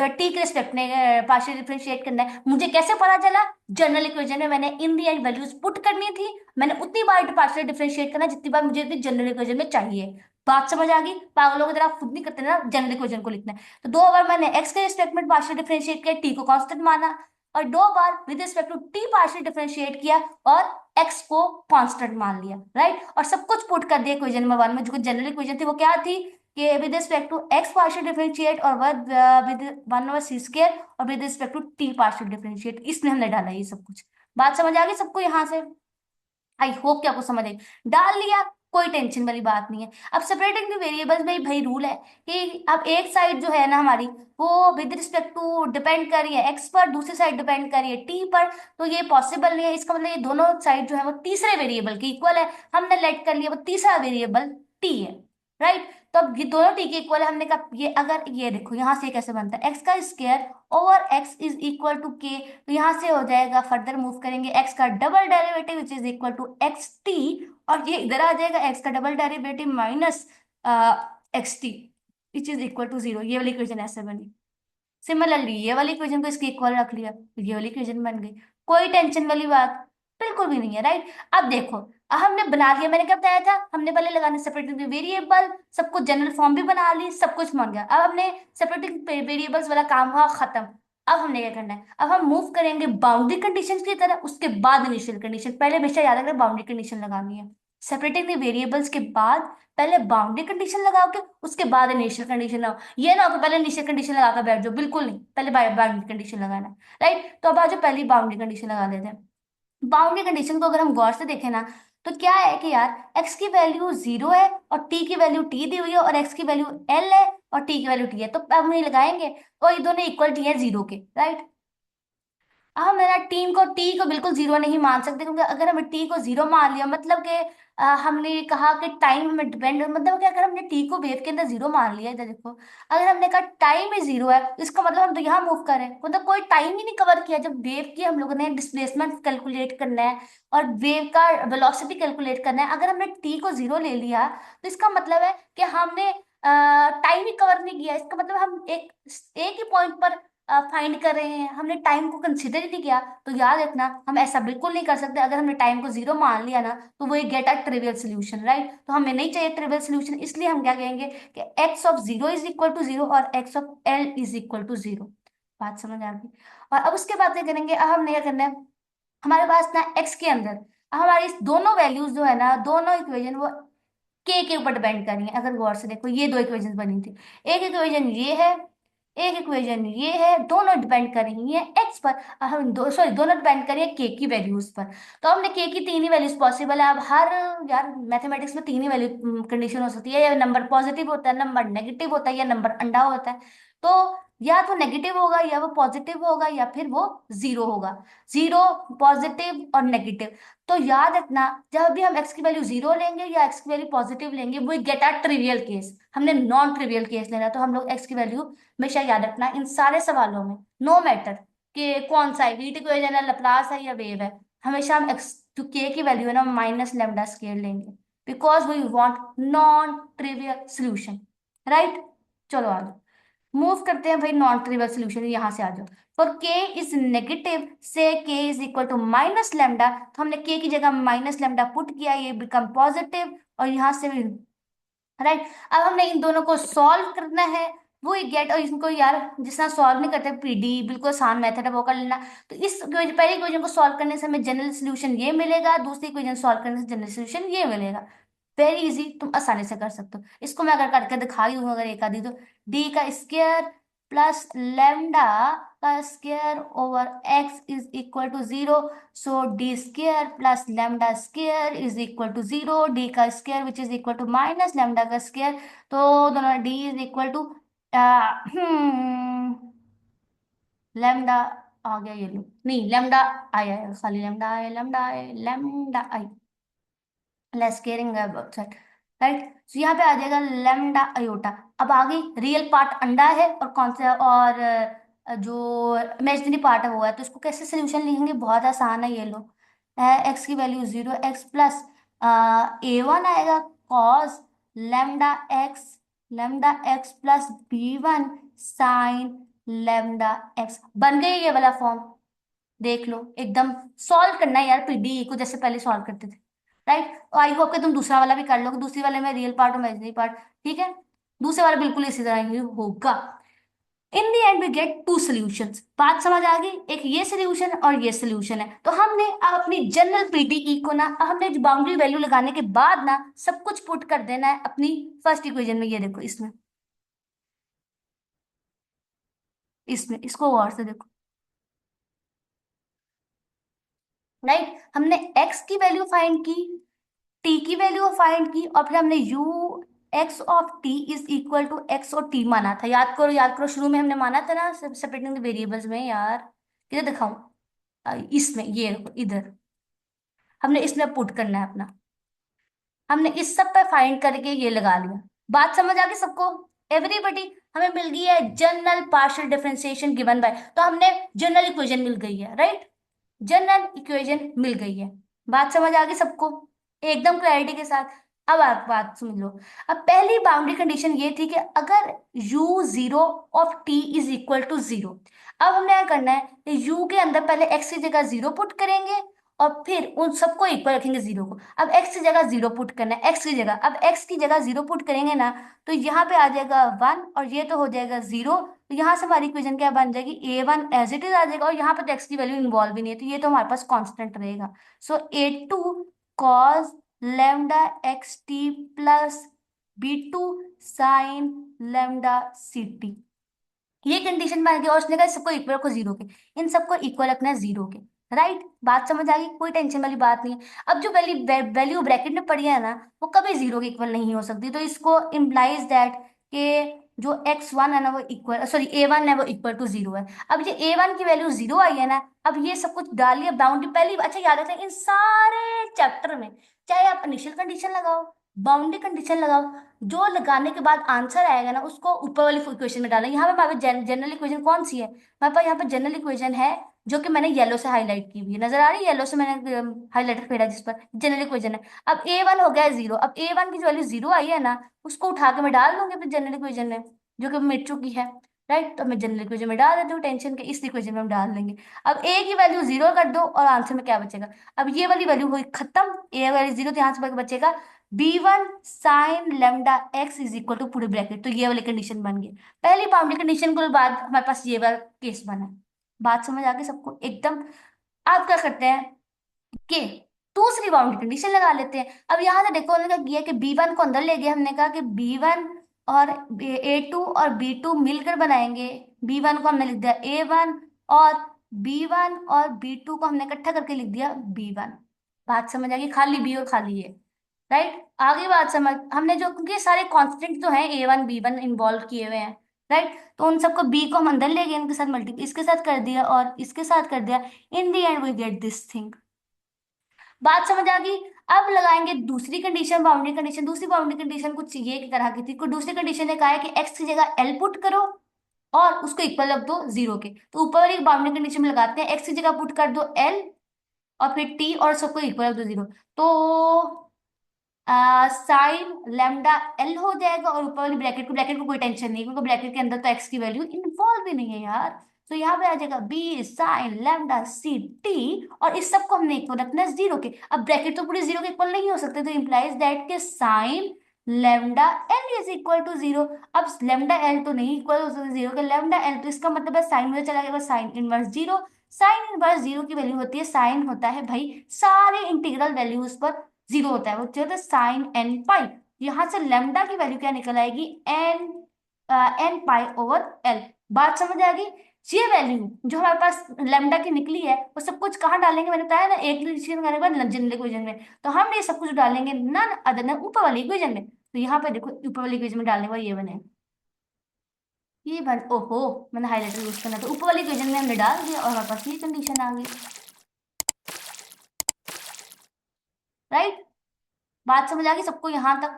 टी के रिस्पेक्ट में पार्शियल डिफरेंशिएट करना है। मुझे कैसे पता चला? जनरल इक्वेशन में मैंने इन दी एंड वैल्यूज पुट करनी थी, मैंने उतनी बार पार्शियल डिफरेंशिएट करना जितनी बार मुझे जनरल इक्वेशन में चाहिए। बात समझ आ गई? पागलों की तरह आप खुद नहीं करते ना जनरल इक्वेशन को लिखना है। तो दो बार मैंने एक्स के रिस्पेक्ट में पार्शियल डिफरेंशिएट किया, टी को कांस्टेंट माना, और दो बार with respect to T partial differentiate किया और एक्स को कांस्टेंट मान लिया, राइट। और सब कुछ पुट कर दिया इक्वेशन नंबर वन में। जो जनरल इक्वेशन थी वो क्या थी कि with respect to X partial differentiate, और विद 1/c² और with respect to T partial differentiate, इसमें हमने डाला ये सब कुछ। बात समझ आ गई सबको यहाँ से? आई होप कि आपको समझ आई। डाल लिया, कोई टेंशन वाली बात नहीं है। अब सेपरेटिंग द वेरिएबल्स में भाई रूल है कि अब एक साइड जो है ना हमारी, वो विद रिस्पेक्ट टू डिपेंड कर रही है एक्स पर, दूसरी साइड डिपेंड कर रही है टी पर। तो ये पॉसिबल नहीं है, इसका मतलब ये दोनों साइड जो है वो तीसरे वेरिएबल के इक्वल है। हमने लेट कर लिया वो तीसरा वेरिएबल टी है, राइट। तो अब ये दोनों टी के इक्वल है, हमने कहा ये अगर ये देखो यहाँ से कैसे बनता है, एक्स का square over X is equal to K. तो यहाँ से हो जाएगा, फर्दर मूव करेंगे, एक्स का double derivative which is equal to X T, और ये इधर आ जाएगा एक्स का double derivative minus X T which is equal to zero. ये वाली इक्वेशन ऐसे बनी। सिमिलरली ये वाली इक्वेशन को इसके इक्वल रख लिया तो ये वाली इक्वेशन बन गई। कोई टेंशन वाली बात बिल्कुल भी नहीं है, राइट। अब देखो, अब हमने बना लिया, मैंने क्या बताया था, हमने पहले लगाने सेपरेटिंग वेरिएबल, सब कुछ जनरल फॉर्म भी बना ली, सब कुछ बन गया। अब हमने सेपरेटिंग वेरिएबल्स वाला काम हुआ खत्म। अब हमने क्या करना है, अब हम मूव करेंगे बाउंड्री कंडीशंस की तरह, उसके बाद इनिशियल कंडीशन। पहले हमेशा याद रखना बाउंड्री कंडीशन लगानी है। सेपरेटिंग वेरिएबल्स के बाद पहले बाउंड्री कंडीशन लगाओगे, उसके बाद इनिशियल कंडीशन लगाओ। ये ना हो कि पहले इनिशियल कंडीशन लगा कर बैठ जाओ, बिल्कुल नहीं, पहले बाउंड्री कंडीशन लगाना है, राइट। तो अब आज पहली बाउंड्री कंडीशन लगा लेते हैं। बाउंड्री कंडीशन को अगर हम गौर से देखें ना, तो क्या है कि यार एक्स की वैल्यू जीरो है और टी की वैल्यू टी दी हुई है, और एक्स की वैल्यू एल है और टी की वैल्यू टी है, तो अब हम ये लगाएंगे और ये दोनों इक्वल टी है जीरो के, राइट। हम है ना टीम को टी को बिल्कुल जीरो नहीं मान सकते, क्योंकि अगर हमने टी को जीरो मान लिया मतलब कि हमने कहा कि टाइम हमें डिपेंड, मतलब कि अगर हमने टी को वेव के अंदर जीरो मान लिया, इधर देखो, अगर हमने कहा टाइम ही जीरो है, तो इसका मतलब हम तो यहाँ मूव करें, मतलब कोई टाइम ही नहीं कवर किया। जब वेव की हम लोगों ने डिस्प्लेसमेंट कैलकुलेट करना है और वेव का वेलोसिटी कैलकुलेट करना है, अगर हमने टी को जीरो ले लिया, तो इसका मतलब है कि हमने टाइम ही कवर नहीं किया। इसका मतलब हम एक ही पॉइंट पर फाइंड कर रहे हैं, हमने टाइम को कंसिडर ही नहीं किया। तो याद रखना, हम ऐसा बिल्कुल नहीं कर सकते। अगर हमने टाइम को जीरो मान लिया ना, तो वो get a trivial solution, right. तो हमें नहीं चाहिए ट्रिवियल सोल्यूशन, इसलिए हम क्या कहेंगे कि X of zero is equal to zero और X of L is equal to zero. बात समझ आ गई। और अब उसके बाद क्या करेंगे, अब हमने क्या करना है, हमारे पास ना एक्स के अंदर अब हमारी दोनों वैल्यूज जो है ना, दोनों इक्वेशन वो के ऊपर डिपेंड कर रही है। अगर गौर से देखो, ये दो इक्वेशन बनी थी, एक इक्वेशन ये है, एक इक्वेशन ये है, दोनों डिपेंड कर रही है एक्स पर। हम दो सॉरी दोनों डिपेंड कर रही है के की वैल्यूज पर। तो हमने के की तीन ही वैल्यूज पॉसिबल है। अब हर यार मैथमेटिक्स में तीन ही वैल्यू कंडीशन हो सकती है, या नंबर पॉजिटिव होता है, नंबर नेगेटिव होता है, या नंबर अंडा होता है। तो या तो नेगेटिव होगा, या वो पॉजिटिव होगा, या फिर वो जीरो होगा। जीरो, पॉजिटिव और नेगेटिव। तो याद रखना, जब भी हम एक्स की वैल्यू जीरो लेंगे या एक्स की वैल्यू पॉजिटिव लेंगे, वो गेट आर ट्रिवियल केस। हमने नॉन ट्रिवियल केस लेना है, तो हम लोग एक्स की वैल्यू हमेशा याद रखना इन सारे सवालों में, नो मैटर कि कौन सा है, हीट इक्वेशन है, लैप्लास है, या वेव है, हमेशा हम एक्स जो के की वैल्यू है ना माइनस लेमडा स्केयर लेंगे, because we want non trivial solution, right. चलो आ जाओ, मूव करते हैं भाई नॉन ट्रिवियल सोल्यूशन, यहां से आ जाओ। फॉर के इज नेगेटिव से K is equal to minus lambda, तो हमने के की जगह माइनस लेमडा पुट किया, ये बिकम पॉजिटिव, और यहां से भी, राइट। अब हमने इन दोनों को सॉल्व करना है, वो गेट, और इनको यार जिसना सॉल्व नहीं करते पीडी, बिल्कुल आसान मेथड है, वो कर लेना। तो इस पहली इक्वेशन को सॉल्व करने से हमें जनरल सोल्यूशन ये मिलेगा, दूसरी इक्वेशन सॉल्व करने से जनरल सोल्यूशन ये मिलेगा। वेरी इजी, तुम आसानी से कर सकते हो इसको। मैं अगर करके दिखा ही दूंगा अगर एक आधी, तो डी का स्क्वायर प्लस लेमडा का square over X is equal to zero. So D square plus lambda square is equal to zero, D का square which is equal to minus lambda का स्क्वायर। तो दोनों D is equal to lambda आ गया, ये लो, नहीं lambda आया है, खाली लेमडा आया, लेमडा आया, lambda I, less caring about, right. तो यहाँ पे आ जाएगा लेमडा अयोटा। अब आ गई रियल पार्ट अंडा है, और कौन सा, और जो इमेजिनरी पार्ट है वो है। तो इसको कैसे सोल्यूशन लिखेंगे, बहुत आसान है, ये लो, एक्स की value zero, X plus A one आएगा cos lambda X, lambda X plus B one sine lambda X. बन गई ये वाला फॉर्म, देख लो, एकदम सॉल्व करना है यार पीडी को जैसे पहले सॉल्व करते थे, राइट। आई होप कि तुम दूसरा वाला भी कर लोगे, दूसरी वाले में रियल पार्ट और इमेजिनरी पार्ट, ठीक है। दूसरे वाला बिल्कुल इसी तरह ही होगा। In the end we get two solutions. बात समझ आ गई, एक ये सॉल्यूशन और ये सॉल्यूशन है। तो हमने अब अपनी जनरल पीडीई को ना, अब हमने बाउंड्री वैल्यू लगाने के बाद ना सब कुछ पुट कर देना है अपनी फर्स्ट इक्वेशन में। ये देखो इसमें, इसमें इसको गौर से देखो, राइट। हमने एक्स की वैल्यू फाइंड की, टी की वैल्यू फाइंड की, और फिर हमने U X of T is equal to X और टी माना था। याद करो, याद करो, शुरू में हमने माना था ना सेपरेटिंग द वेरिएबल्स में यार। किधर दिखाऊं? इसमें, ये देखो इधर, हमने इसमें पुट करना है अपना। हमने इस सब पे फाइंड करके ये लगा लिया। बात समझ आ गई सबको? एवरीबडी। हमें मिल गई है general partial differentiation given by, तो हमने जनरल इक्वेशन मिल गई है, राइट। जनरल इक्वेशन मिल गई है। बात समझ आ गई सबको? एकदम क्लैरिटी के साथ। अब आप बात सुन लो। अब पहली बाउंड्री कंडीशन ये थी कि अगर u zero of t is equal to zero. अब हमने क्या करना है, u के अंदर पहले x की जगह जीरो पुट करेंगे, और फिर उन सबको इक्वल रखेंगे जीरो को। अब x की जगह जीरो पुट करना है, x की जगह, अब x की जगह जीरो पुट करेंगे ना, तो यहाँ पे आ जाएगा वन, और ये तो हो जाएगा जीरो। तो यहाँ से हमारी इक्वेशन क्या बन जाएगी, ए वन एज इट इज आ जाएगा, और यहाँ पे तो एक्स की वैल्यू इन्वॉल्व भी नहीं है, तो ये तो हमारे पास कांस्टेंट रहेगा। So A two cos lambda X T plus B two sine lambda C T. ये कंडीशन बन गई, और उसने कहा सबको इक्वल रखो जीरो के, इन सबको इक्वल रखना है जीरो के। राइट। बात समझ आ गई? कोई टेंशन वाली बात नहीं है। अब जो वैल्यू वैल्यू ब्रैकेट में पड़ी है ना, वो कभी जीरो के इक्वल नहीं हो सकती, तो इसको इम्प्लाइज दैट कि जो एक्स वन है ना वो इक्वल, सॉरी ए वन है वो इक्वल टू जीरो है। अब ये ए वन की वैल्यू जीरो आई है ना, अब ये सब कुछ डालिए बाउंड्री पहली। अच्छा याद रखना, इन सारे चैप्टर में चाहे आप इनिशियल कंडीशन लगाओ, बाउंड्री कंडीशन लगाओ, जो लगाने के बाद आंसर आएगा ना उसको ऊपर वाली इक्वेशन में डालना। यहाँ पे हमारे जनरल इक्वेशन कौन सी है हमारे पास? यहाँ पे जनरल इक्वेशन है जो कि मैंने येलो से हाईलाइट की हुई है, नजर आ रही है? येलो से मैंने हाईलाइटर फेरा जिस पर जनरल इक्वेशन है। अब ए वन हो गया जीरो, अब ए वन की जो वैल्यू जीरो आई है ना, उसको उठा के मैं डाल दूंगी फिर जनरल इक्वेशन में, जो कि मिट चुकी है। राइट। तो मैं जनरल इक्वेशन में डाल देती हूँ, टेंशन के इस इक्वेशन में हम डाल देंगे। अब ए की वैल्यू जीरो कर दो, और आंसर में क्या बचेगा? अब ये वाली वैल्यू हुई खत्म, ए वाली जीरो, तो यहाँ से बचेगा B one sine lambda X is equal to पूरे ब्रैकेट। तो ये वाली कंडीशन बन गई पहली बाउंड्री कंडीशन के बाद, हमारे पास ये वाला केस बना है। बात समझ आ गई सबको एकदम? आप क्या करते हैं कि दूसरी बाउंड्री कंडीशन लगा लेते हैं। अब यहाँ से देखो, उन्होंने क्या किया कि बी वन को अंदर ले गया, हमने कहा कि बी वन और ए टू और बी टू मिलकर बनाएंगे। बी वन को हमने लिख दिया ए वन, और बी वन और बी टू को हमने इकट्ठा करके लिख दिया बी वन। बात समझ आ गई? खाली बी और खाली ए। राइट। आगे बात समझ, हमने जो, क्योंकि सारे कॉन्स्टेंट तो हैं ए वन बी वन इन्वॉल्व किए हुए हैं, राइट, तो उन सबको बी को हम अंदर ले गए, इनके साथ मल्टीप्लाई इसके साथ कर दिया और इसके साथ कर दिया। In the end we get this thing. बात समझ आ गई? अब लगाएंगे दूसरी कंडीशन, बाउंड्री कंडीशन। दूसरी बाउंड्री कंडीशन कुछ ये की तरह की थी, कोई दूसरी कंडीशन ने कहा है कि एक्स की जगह एल पुट करो और उसको इक्वल रख दो जीरो के। तो ऊपर वाली बाउंड्री कंडीशन में लगाते हैं, एक्स की जगह पुट कर दो एल, और फिर टी, और सबको इक्वल रख दो जीरो। तो साइन लेमडा एल हो जाएगा, और ऊपर वाली ब्रैकेट को कोई टेंशन नहीं, क्योंकि ब्रैकेट के अंदर तो एक्स की वैल्यू इन्वॉल्व भी नहीं है यार। तो यहाँ पे आ जाएगा B sine lambda C T, और इस सबको हमने इक्वल रखना है जीरो के। अब ब्रैकेट तो पूरी जीरो के इक्वल नहीं हो सकते, तो implies that K sine lambda L is equal to zero. अब लेमडा एल तो नहीं इक्वल हो सकता जीरो के, लेमडा एल, तो इसका मतलब है साइन में चला गया sine inverse zero. Sine inverse zero की वैल्यू होती है, साइन होता है भाई सारे इंटीग्रल वैल्यूज पर जीरो होता है, वो होता है साइन एन पाई। यहां से लेमडा की वैल्यू क्या निकल आएगी, N N pi over L. बात समझ आ गई? ये वैल्यू जो हमारे पास लेमडा की निकली है, वो सब कुछ कहाँ डालेंगे, मैंने बताया ना, एक इक्वेशन करने के बाद जनरल इक्वेशन में। तो हम ये सब कुछ डालेंगे नन अदर देन ऊपर वाली इक्वेशन में। तो यहाँ पे देखो ऊपर वाली इक्वेशन में डालने का ये बने, ये बन, ओहो, मैंने हाईलाइटर यूज करना, तो ऊपर वाली इक्वेशन में हमने डाल दिया, और हमारे पास ये कंडीशन आ गई। राइट। बात समझ आ गई सबको यहाँ तक?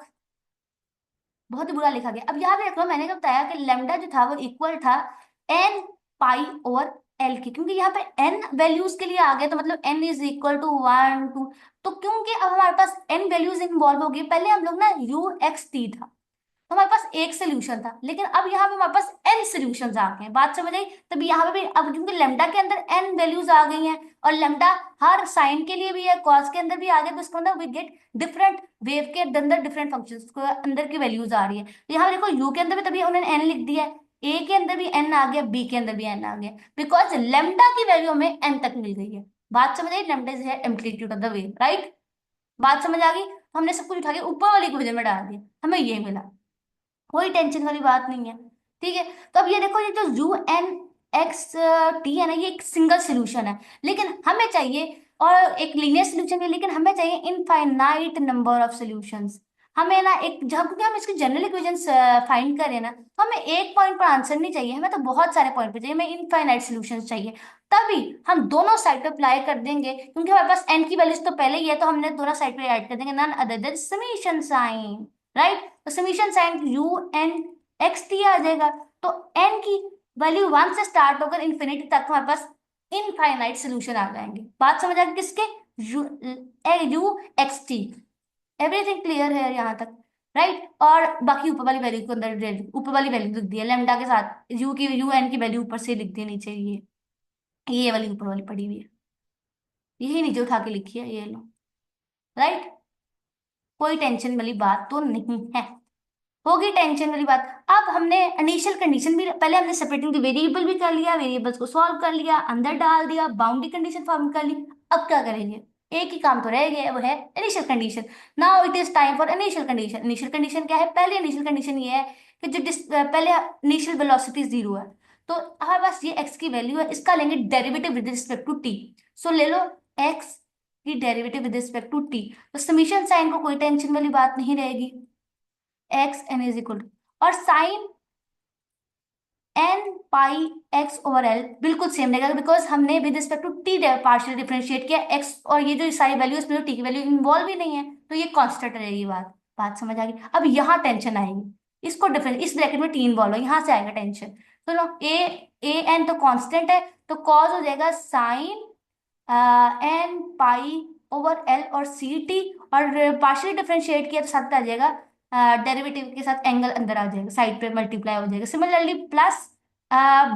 बहुत ही बुरा लिखा गया। अब यहाँ पे देखो, मैंने क्या बताया कि लेमडा जो था वो इक्वल था एन पाई और एल के, क्योंकि यहाँ पे एन वैल्यूज के लिए आ गया, तो मतलब N is equal to one two. तो क्योंकि अब हमारे पास एन वैल्यूज इन्वॉल्व हो गई, पहले हम लोग ना यू एक्स टी था, तो हमारे पास एक सोल्यूशन था, लेकिन अब यहाँ पे हमारे पास एन सोल्यूशन आ गए हैं। बात समझ आई? तब यहाँ पे भी अब क्योंकि लेमडा के अंदर एन वैल्यूज आ गई हैं, और लेमडा हर साइन के लिए भी है, कॉस के अंदर भी आ गया, तो इसको अंदर वी गेट डिफरेंट वेव के अंदर डिफरेंट फंक्शंस को अंदर की वैल्यूज आ रही है। तो यहाँ देखो यू के अंदर भी तभी उन्होंने एन लिख दिया है, ए के अंदर भी एन आ गया, बी के अंदर भी एन आ गया, बिकॉज लेमडा की वैल्यू हमें एन तक मिल गई है। बात समझ आई? Lambda is amplitude of the wave, right. बात समझ आ गई? हमने सब कुछ उठा के ऊपर वाली इक्वेशन में डाल दिया, हमें ये मिला, कोई टेंशन वाली बात नहीं है। ठीक है। तो अब ये देखो, ये जो यू एन एक्स टी है ना, ये एक सिंगल सोल्यूशन है, लेकिन हमें चाहिए, और एक लीनियर सोल्यूशन भी, लेकिन हमें चाहिए इनफाइनाइट नंबर ऑफ सॉल्यूशंस। हमें ना एक जब, क्योंकि हम इसकी जनरल इक्वेशंस फाइंड करें ना, तो हमें एक पॉइंट पर आंसर नहीं चाहिए, हमें तो बहुत सारे पॉइंट पे चाहिए, हमें इनफाइनाइट सॉल्यूशंस चाहिए। तभी हम दोनों साइड पे अप्लाई कर देंगे, क्योंकि हमारे पास एन की वैल्यूज तो पहले ही है, तो हमने दोनों साइड पे ऐड कर देंगे none other than summation sign. Right, तो summation sign U N X T आ जाएगा। तो एन की वैल्यू वन से स्टार्ट होकर इन्फिनिटी तक हमारे पास इनफाइनाइट सोल्यूशन आ जाएंगे। बात समझ आ गई किसके? You, you x T. Everything clear है यहाँ तक? राइट, और बाकी ऊपर वाली वैल्यू के अंदर ऊपर वाली वैल्यू लिख दी है लेमडा के साथ, यू की यू एन की वैल्यू ऊपर से लिख दी नीचे, ये वाली ऊपर वाली पड़ी हुई है, यही नीचे उठा के लिखी है, ये लो। राइट, कोई टेंशन वाली बात तो नहीं है। होगी टेंशन वाली बात। अब हमने इनिशियल कंडीशन भी, पहले हमने सेपरेटिंग द वेरिएबल भी कर लिया, वेरिएबल्स को सॉल्व कर लिया, अंदर डाल दिया, बाउंड्री कंडीशन फॉर्म कर ली। अब क्या करेंगे? एक ही काम तो रह गया, वो है initial condition. Now it is time for initial condition. Initial condition क्या है? पहले इनिशियल कंडीशन ये है कि जो पहले इनिशियल वेलोसिटी जीरो है, तो हमारे पास ये एक्स की वैल्यू है, इसका लेंगे derivative with respect to T. So ले लो एक्स की derivative with respect to T, तो समीशन साइन को कोई टेंशन वाली बात नहीं रहेगी। एक्स एन इज इक्वल, और sine N pi X over L बिल्कुल सेम रहेगा, बिकॉज हमने with respect to T partial differentiate किया एक्स, और ये जो सारी वैल्यू इसमें टी की वैल्यू इन्वॉल्व ही नहीं है, तो ये कांस्टेंट रहेगी। बात बात समझ आ गई? अब यहाँ टेंशन आएगी, इसको डिफरेंस, इस ब्रैकेट में टी इन्वॉल्व है, यहाँ से आएगा टेंशन। सुनो, ए एन तो कांस्टेंट है, तो कॉज हो जाएगा sine N pi over L और सी टी, और पार्शियली डिफरेंशिएट किया तो साथ आ जाएगा, डेरिवेटिव के साथ एंगल अंदर आ जाएगा, साइड पे मल्टीप्लाई हो जाएगा, सिमिलरली प्लस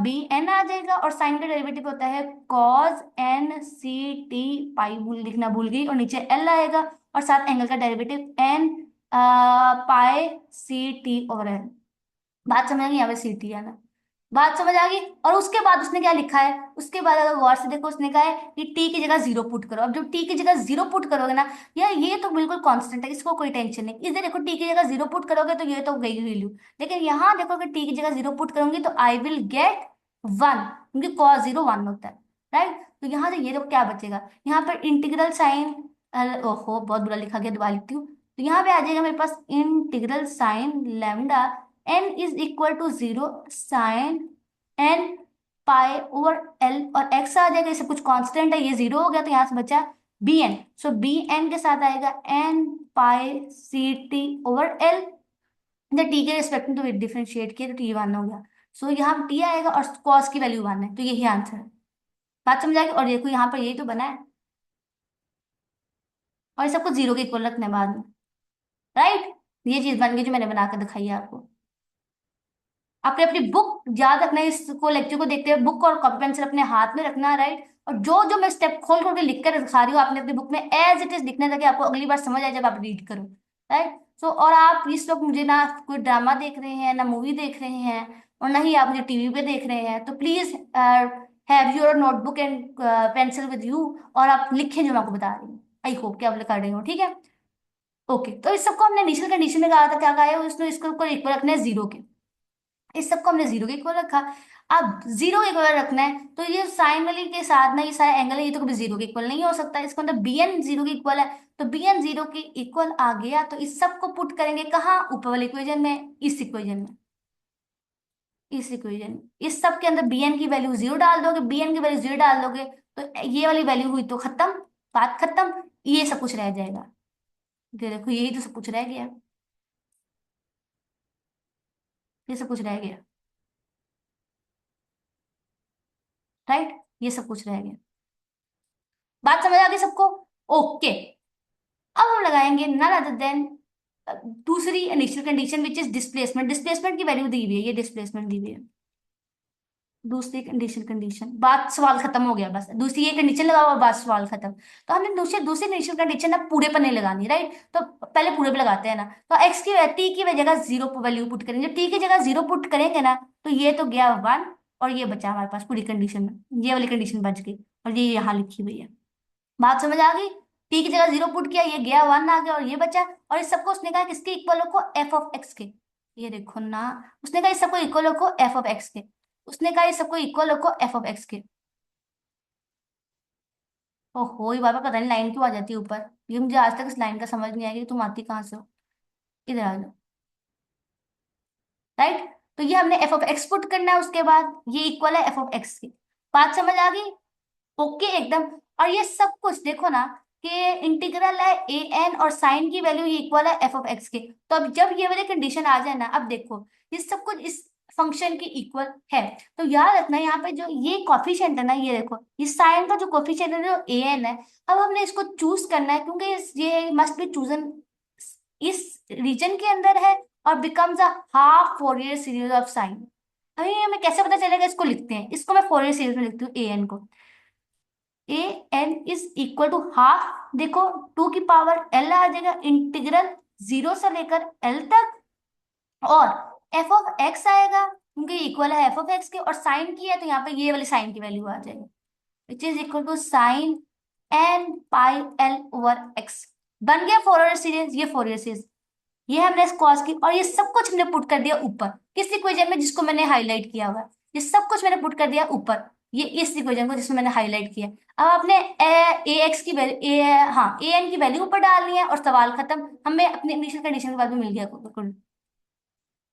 बी एन आ जाएगा, और साइन का डेरिवेटिव होता है cause N C T pi, भूल लिखना भूल गई, और नीचे एल आएगा, और साथ एंगल का derivative N pi C T over L. बात समझ आ गई? यहाँ पे सी टी है ना, बात समझ आ गई? और उसके बाद उसने क्या लिखा है? उसके बाद अगर गौर से देखो, उसने कहा है कि टी की जगह जीरो पुट करो। अब जब टी की जगह जीरो पुट करोगे ना, यार ये तो बिल्कुल कांस्टेंट है, इसको कोई टेंशन नहीं। इधर देखो, टी की जगह जीरो पुट करोगे तो ये तो गई वैल्यू, लेकिन यहाँ देखो कि टी की जगह जीरो पुट करूंगी तो आई विल गेट वन, क्योंकि कॉस जीरो वन होता है। राइट, तो यहाँ से ये तो क्या बचेगा? यहाँ पर इंटीग्रल साइन, ओहो बहुत बुरा लिखा गया, दोबारा लिखती हूँ। तो यहाँ पे आ जाएगा मेरे पास integral sine lambda N is equal to zero sine N pi over L, और एक्स आ जाएगा, ये सब कुछ कांस्टेंट है, ये जीरो हो गया, तो यहाँ से बचा बी एन। सो बी एन के साथ आएगा N pi C T over L, जब टी के रिस्पेक्ट में तो डिफरेंशिएट किया तो टी वन हो गया। सो यहाँ टी आएगा और कॉस की वैल्यू वन है, तो यही आंसर है। बात समझ आएगी? और देखो यहाँ पर यही तो बना है, और ये सब कुछ जीरो के इक्वल रखने बाद में। राइट, ये चीज बन गई जो मैंने बना कर दिखाई है आपको। आपने अपनी बुक याद रखना है, इसको लेक्चर को देखते हुए बुक और कॉपी पेंसिल अपने हाथ में रखना है। राइट, और जो जो मैं स्टेप खोल खोल के लिख कर दिखा रही हूँ, आपने अपनी बुक में एज इट इज लिखना है, ताकि आपको अगली बार समझ आए जब आप रीड करो। राइट, सो और आप इस वक्त मुझे ना कोई ड्रामा देख रहे हैं, ना मूवी देख रहे हैं, और ना ही आप मुझे टीवी पे देख रहे हैं, तो please have your notebook and pencil with you, और आप लिखें जो मैं आपको बता रही हूँ। आई होप कि आप कर रहे हो, ठीक है? ओके, तो इस सबको हमने इनिशियल कंडीशन में कहा था, क्या कहा है उसने, इसको इक्वल रखना है जीरो के। इस सबको हमने जीरो के इक्वल रखा। अब जीरो के इक्वल रखना है, तो ये साइन वाली के साथ ना ये सारा एंगल है, ये तो कभी जीरो के इक्वल नहीं हो सकता, इसका मतलब बी एन जीरो के इक्वल है। तो बी एन जीरो के इक्वल आ गया, तो इस सबको पुट करेंगे कहाँ? ऊपर वाले इक्वेशन में, इस इक्वेशन में, इस इक्वेशन में, इस सब के अंदर बी एन की वैल्यू जीरो डाल दोगे, बी एन की वैल्यू जीरो डाल दोगे, तो ये वाली वैल्यू हुई तो खत्म, बात खत्म, ये सब कुछ रह जाएगा। ये देखो, यही तो सब कुछ रह गया, ये सब कुछ रह गया। राइट, ये सब कुछ रह गया। बात समझ आ गई सबको? ओके, अब हम लगाएंगे नन अदर देन दूसरी initial condition which is displacement. Displacement की वैल्यू दी हुई है, ये डिस्प्लेसमेंट दी हुई है। दूसरी कंडीशन, बात सवाल खत्म हो गया, बस दूसरी ये कंडीशन लगाओ और बात सवाल खत्म। तो हमने दूसरी दूसरी इनिशियल कंडीशन ना पूरे पर नहीं लगानी। राइट, तो पहले पूरे पे लगाते हैं ना, तो एक्स की टी की जगह जीरो वैल्यू पुट करेंगे। जब टी की जगह जीरो पुट करेंगे ना, तो ये तो गया वन, और ये बचा हमारे पास पूरी कंडीशन में, ये वाली कंडीशन बच गई, और ये यहाँ लिखी हुई है। बात समझ आ गई? टी की जगह जीरो पुट किया, ये गया वन आ गया, और ये बचा। और इस सबको उसने कहा किसके इक्वल रखो? एफ ऑफ एक्स के। ये देखो ना, उसने कहा इस सबको इक्वल रखो एफ ऑफ एक्स के। उसने कहा ये सबको इक्वल रखो एफ ऑफ एक्स के। ओहो, ये बाबा पता नहीं लाइन क्यों आ जाती है ऊपर। ये मुझे आज तक इस लाइन का समझ नहीं आया कि तुम आती कहाँ से हो। इधर आ जाओ। राइट। तो ये हमने एफ ऑफ एक्स पुट करना है, उसके बाद ये इक्वल है एफ ऑफ एक्स की। बात समझ आ गई? ओके एकदम। और ये सब कुछ देखो ना कि इंटीग्रल है ए एन और साइन की वैल्यू ये इक्वल है एफ ऑफ एक्स के। तो अब जब ये वाली कंडीशन आ जाए ना, अब देखो ये सब कुछ इस फंक्शन की इक्वल है। तो याद रखना यहाँ पे जो ये कॉफिशिएंट है ना, ये देखो ये साइन का जो कॉफिशिएंट है जो ए एन है। अब हमने इसको चूज करना है क्योंकि ये मस्ट बी चूजन इस रीजन के अंदर है और becomes a half Fourier series of sine. अभी हमें कैसे पता चलेगा? इसको लिखते हैं, इसको मैं फोरियर सीरीज में लिखती हूँ ए एन को। A N is equal to half, देखो टू की पावर एल आ जाएगा इंटीग्रल जीरो से लेकर एल तक। और एफ ऑफ एक्स आएगा क्योंकि इक्वल है एफ ऑफ एक्स के, और साइन की है तो यहाँ पे ये वाली साइन की वैल्यू आ जाएगी which is equal to sine N pi L over X. बन गया फोरियर सीरीज, ये फोरियर सीरीज। ये हमने कॉस की, और ये सब कुछ हमने पुट कर दिया ऊपर किस इक्वेशन में जिसको मैंने हाईलाइट किया हुआ है। ये सब कुछ मैंने पुट कर दिया ऊपर, ये इस इक्वेशन को जिसमें मैंने हाईलाइट किया है। अब आपने ए एक्स की वैल्यू ए, हाँ ए एन की वैल्यू ऊपर डालनी है और सवाल खत्म। हमें अपने इनिशियल कंडीशन के बाद में मिल गया बिल्कुल।